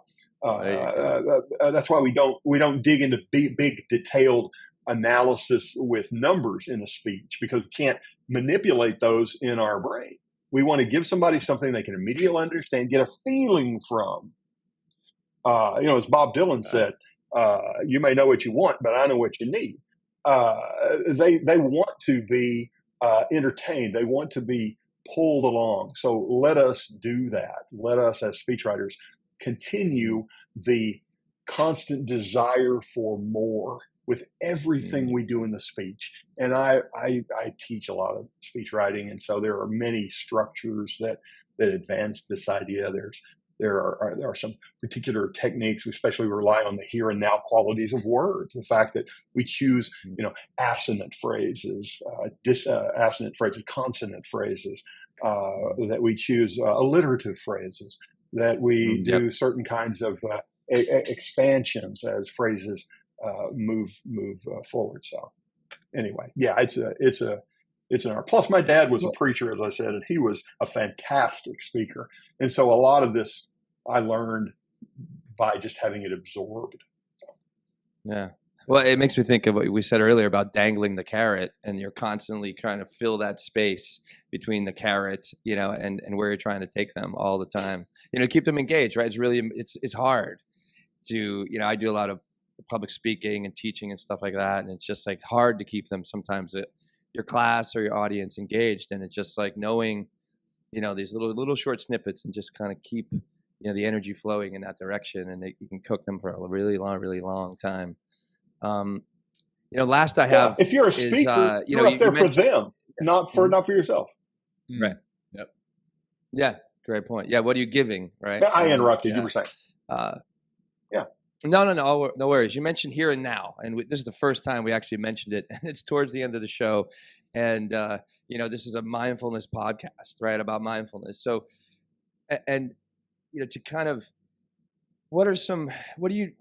why we don't dig into big detailed analysis with numbers in a speech, because we can't manipulate those in our brain. We want to give somebody something they can immediately understand, get a feeling from. As Bob Dylan said, you may know what you want, but I know what you need. They want to be entertained. They want to be pulled along. So let us do that. Let us, as speechwriters, continue the constant desire for more with everything we do in the speech. And I teach a lot of speech writing, and so there are many structures that advance this idea. There are some particular techniques. We especially rely on the here and now qualities of words. The fact that we choose, assonant phrases, dissonant phrases, consonant phrases, that we choose alliterative phrases, that we do certain kinds of expansions as phrases move forward. So anyway, yeah, it's an art. Plus, my dad was a preacher, as I said, and he was a fantastic speaker. And so a lot of this I learned by just having it absorbed. So. Yeah. Well, it makes me think of what we said earlier about dangling the carrot, and you're constantly trying to fill that space between the carrot, and where you're trying to take them all the time, keep them engaged, right? It's really, it's hard to, I do a lot of public speaking and teaching and stuff like that. And it's just like hard to keep them sometimes your class or your audience engaged. And it's just like knowing, these little short snippets and just kind of keep, the energy flowing in that direction, and you can cook them for a really long time. Last I have, if you're a speaker, you're up there for them, not for yourself. Right. Yep. Yeah. Great point. Yeah. What are you giving? Right. I interrupted. You were saying. Yeah. No worries. You mentioned here and now, and this is the first time we actually mentioned it, and it's towards the end of the show. And this is a mindfulness podcast, right? About mindfulness. So, and to kind of, what do you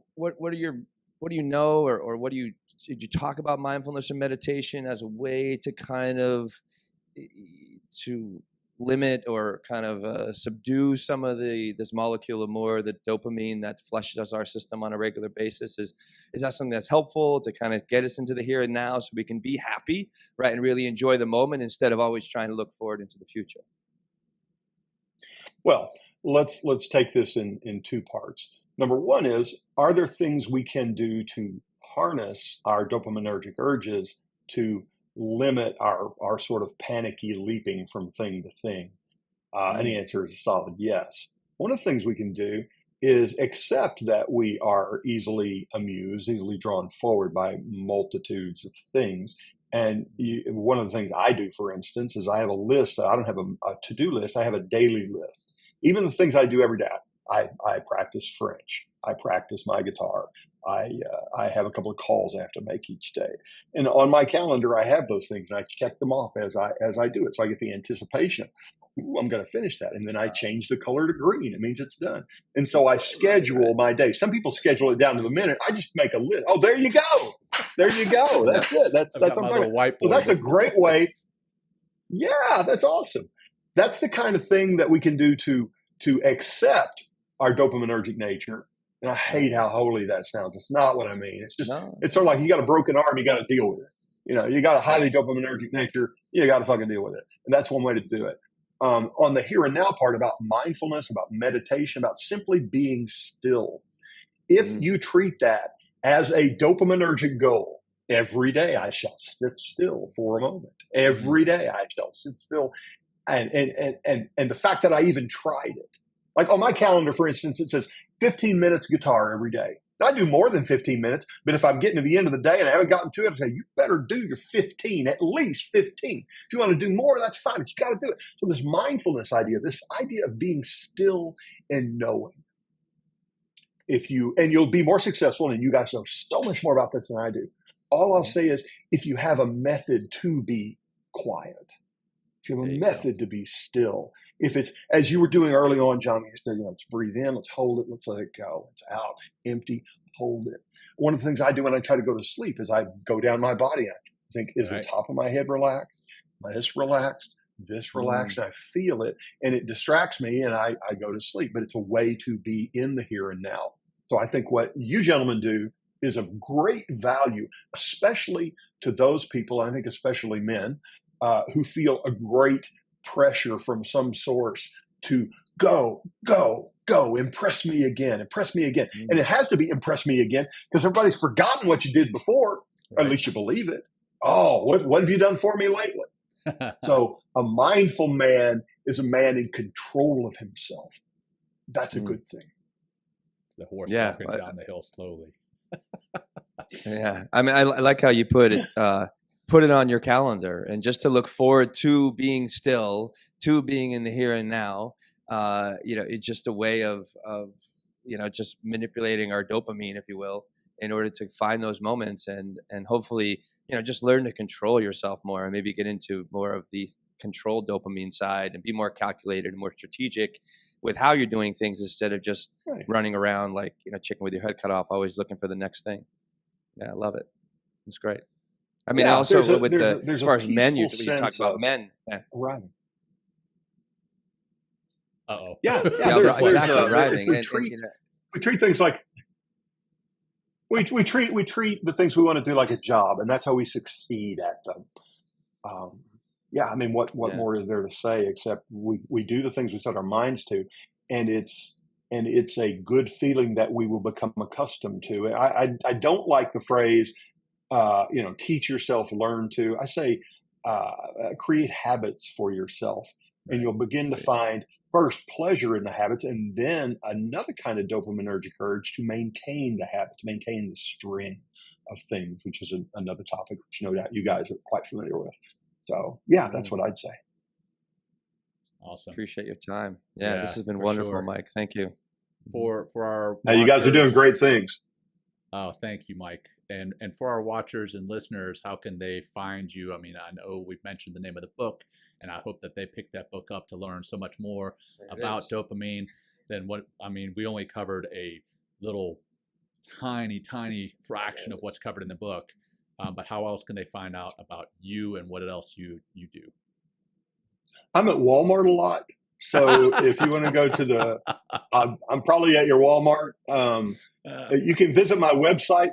know, or did you talk about mindfulness or meditation as a way to kind of to limit or kind of subdue some of this molecule of more, the dopamine that flushes our system on a regular basis? Is that something that's helpful to kind of get us into the here and now so we can be happy, right, and really enjoy the moment instead of always trying to look forward into the future? Well, let's take this in two parts. Number one is, are there things we can do to harness our dopaminergic urges to limit our sort of panicky leaping from thing to thing? And the answer is a solid yes. One of the things we can do is accept that we are easily amused, easily drawn forward by multitudes of things. And one of the things I do, for instance, is I have a list. I don't have a to-do list. I have a daily list. Even the things I do every day. I practice French. I practice my guitar. I have a couple of calls I have to make each day. And on my calendar, I have those things, and I check them off as I do it. So I get the anticipation. Ooh, I'm going to finish that. And then I change the color to green. It means it's done. And so I schedule my day. Some people schedule it down to the minute. I just make a list. Oh, there you go. There you go. That's it. That's what I'm talking about. So that's a great way. Yeah, that's awesome. That's the kind of thing that we can do to accept our dopaminergic nature. And I hate how holy that sounds. It's not what I mean. It's just, It's sort of like you got a broken arm, you got to deal with it. You got a highly dopaminergic nature, you got to fucking deal with it. And that's one way to do it. On the here and now part about mindfulness, about meditation, about simply being still. If you treat that as a dopaminergic goal, every day I shall sit still for a moment. Every day I shall sit still. And the fact that I even tried it. Like on my calendar, for instance, it says 15 minutes guitar every day. Now, I do more than 15 minutes, but if I'm getting to the end of the day and I haven't gotten to it, I say, you better do your 15, at least 15. If you want to do more, that's fine, but you got to do it. So this mindfulness idea, this idea of being still and knowing. And you'll be more successful, and you guys know so much more about this than I do. All I'll say is, if you have a method to be quiet, if you have a method to be still, if it's, as you were doing early on, John, you said, let's breathe in, let's hold it, let's let it go. It's out, empty, hold it. One of the things I do when I try to go to sleep is I go down my body. I think, is the top of my head relaxed? This relaxed? This relaxed? I feel it, and it distracts me, and I go to sleep. But it's a way to be in the here and now. So I think what you gentlemen do is of great value, especially to those people, I think especially men, who feel a great pressure from some source to go, impress me again. And it has to be impress me again because everybody's forgotten what you did before, or at least you believe it. Oh, what have you done for me lately? So a mindful man is a man in control of himself. That's a good thing. the horse Yeah, walking down the hill slowly. yeah. I mean, I like how you put it. Put it on your calendar, and just to look forward to being still, to being in the here and now. It's just a way of just manipulating our dopamine, if you will, in order to find those moments and hopefully just learn to control yourself more, and maybe get into more of the controlled dopamine side and be more calculated and more strategic with how you're doing things, instead of just running around like chicken with your head cut off, always looking for the next thing. Yeah, I love it. It's great. I mean, also as far as men, you talk about men. Yeah. Arriving. Uh-oh. Yeah, exactly. Arriving. We treat things like we treat the things we want to do like a job, and that's how we succeed at them. I mean, what more is there to say except we do the things we set our minds to, and it's a good feeling that we will become accustomed to. I don't like the phrase, teach yourself, learn to. I say create habits for yourself, and you'll begin to find first pleasure in the habits, and then another kind of dopaminergic urge to maintain the habit, to maintain the string of things, which is another topic which no doubt you guys are quite familiar with. So that's what I'd say. Awesome. Appreciate your time. Yeah, this has been wonderful, sure. Mike. Thank you. For our you guys are doing great things. Oh, thank you, Mike. And for our watchers and listeners, how can they find you? I mean, I know we've mentioned the name of the book, and I hope that they pick that book up to learn so much more about dopamine than we only covered a little tiny fraction of what's covered in the book. But how else can they find out about you and what else you do? I'm at Walmart a lot. So if you want to go to I'm probably at your Walmart. You can visit my website,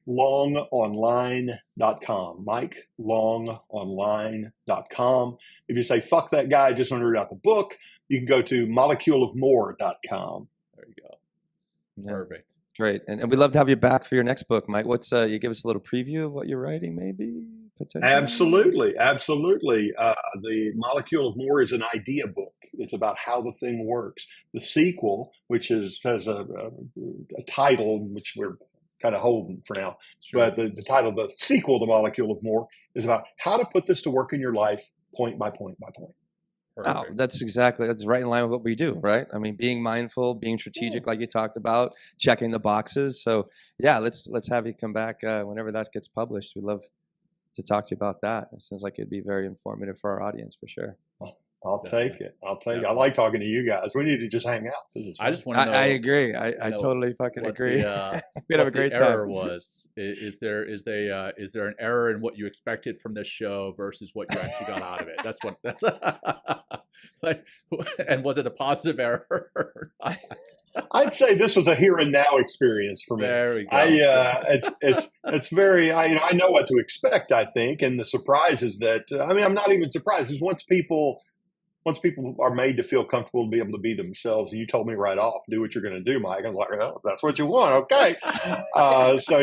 MikeLongOnline.com. MikeLongOnline.com. If you say, fuck that guy, I just want to read out the book, you can go to moleculeofmore.com. There you go. Yeah. Perfect. Great. And we'd love to have you back for your next book, Mike. What's you give us a little preview of what you're writing, maybe? Absolutely. The Molecule of More is an idea book. It's about how the thing works. The sequel, which has a title, which we're kind of holding for now, but the title of the sequel, The Molecule of More, is about how to put this to work in your life, point by point by point. Oh, that's right in line with what we do, right? I mean, being mindful, being strategic, like you talked about, checking the boxes. So let's have you come back whenever that gets published. We'd love to talk to you about that. It sounds like it'd be very informative for our audience, for sure. I'll take it. I like talking to you guys. We need to just hang out. I just want to know. I agree. I totally fucking agree. We'd have a great time. Error was is there an error in what you expected from this show versus what you actually got out of it? That's and was it a positive error? I'd say this was a here and now experience for me. There we go. It's very. I know what to expect. I think, and the surprise is that I'm not even surprised, because once people are made to feel comfortable and be able to be themselves, and you told me right off, do what you're going to do, Mike. I was like, oh, that's what you want, okay. So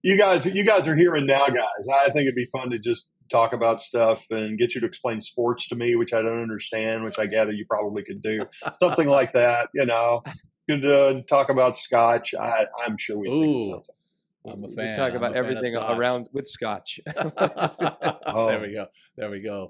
you guys are here and now guys. I think it'd be fun to just talk about stuff and get you to explain sports to me, which I don't understand, which I gather you probably could do. Something like that, Could talk about Scotch. I'm sure we think of something. I'm a fan. We talk about everything around with Scotch. There we go.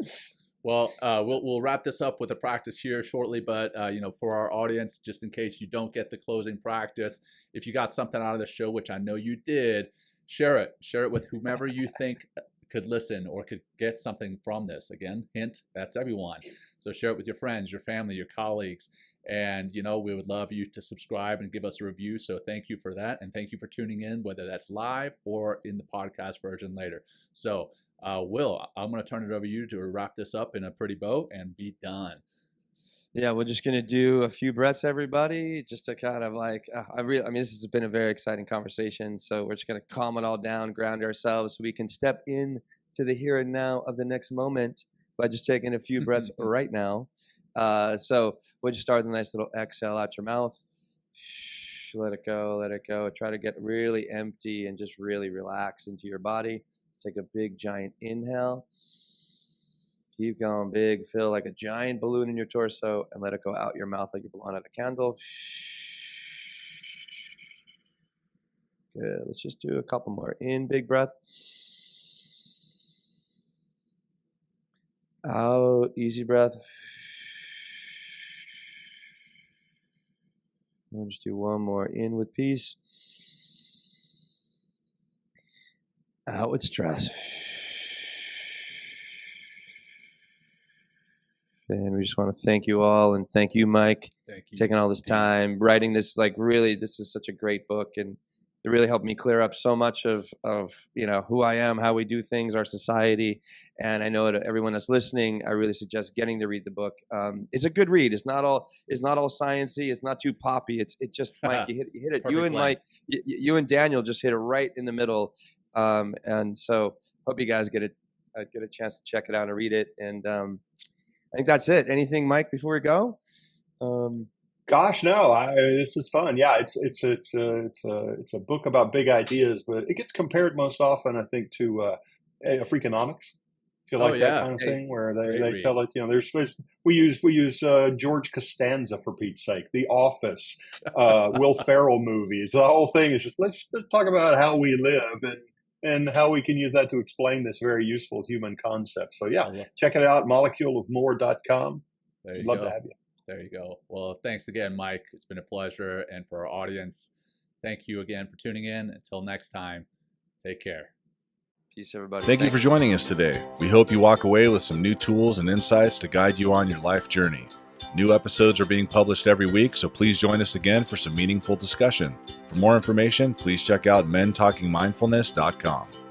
Well, we'll wrap this up with a practice here shortly, but for our audience, just in case you don't get the closing practice, if you got something out of the show, which I know you did, share it with whomever you think could listen or could get something from this. Again, hint, that's everyone. So share it with your friends, your family, your colleagues, and we would love you to subscribe and give us a review. So thank you for that, and thank you for tuning in, whether that's live or in the podcast version later. So Will, I'm going to turn it over to you to wrap this up in a pretty bow and be done. Yeah, we're just going to do a few breaths, everybody, just to kind of this has been a very exciting conversation. So we're just going to calm it all down, ground ourselves so we can step in to the here and now of the next moment by just taking a few breaths right now. So we'll just start with a nice little exhale out your mouth. Let it go. Try to get really empty and just really relax into your body. Take a big, giant inhale. Keep going big. Feel like a giant balloon in your torso, and let it go out your mouth like you're blowing out a candle. Good. Let's just do a couple more. In, big breath. Out, easy breath. We'll just do one more. In with peace. Out with stress. And we just want to thank you all, and thank you, Mike, Thank you. taking all this time, writing this. Like, really, this is such a great book, and it really helped me clear up so much of who I am, how we do things, our society. And I know to everyone that's listening, I really suggest getting to read the book. It's a good read. It's not all sciencey. It's not too poppy. It's just, Mike, you hit it. You and Mike, you and Daniel just hit it right in the middle. And so hope you guys get a chance to check it out and read it. And I think that's it. Anything, Mike, before we go? Gosh, no. This is fun. Yeah, it's a book about big ideas, but it gets compared most often, I think, to Freakonomics. If you like that kind of thing, where they tell it. We use George Costanza, for Pete's sake, The Office, Will Ferrell movies. The whole thing is just let's talk about how we live and how we can use that to explain this very useful human concept. So check it out, moleculeofmore.com. I'd love to have you. There you go. Well, thanks again, Mike. It's been a pleasure. And for our audience, thank you again for tuning in. Until next time, take care. Peace, everybody. Thank you for joining us today. We hope you walk away with some new tools and insights to guide you on your life journey. New episodes are being published every week, so please join us again for some meaningful discussion. For more information, please check out mentalkingmindfulness.com.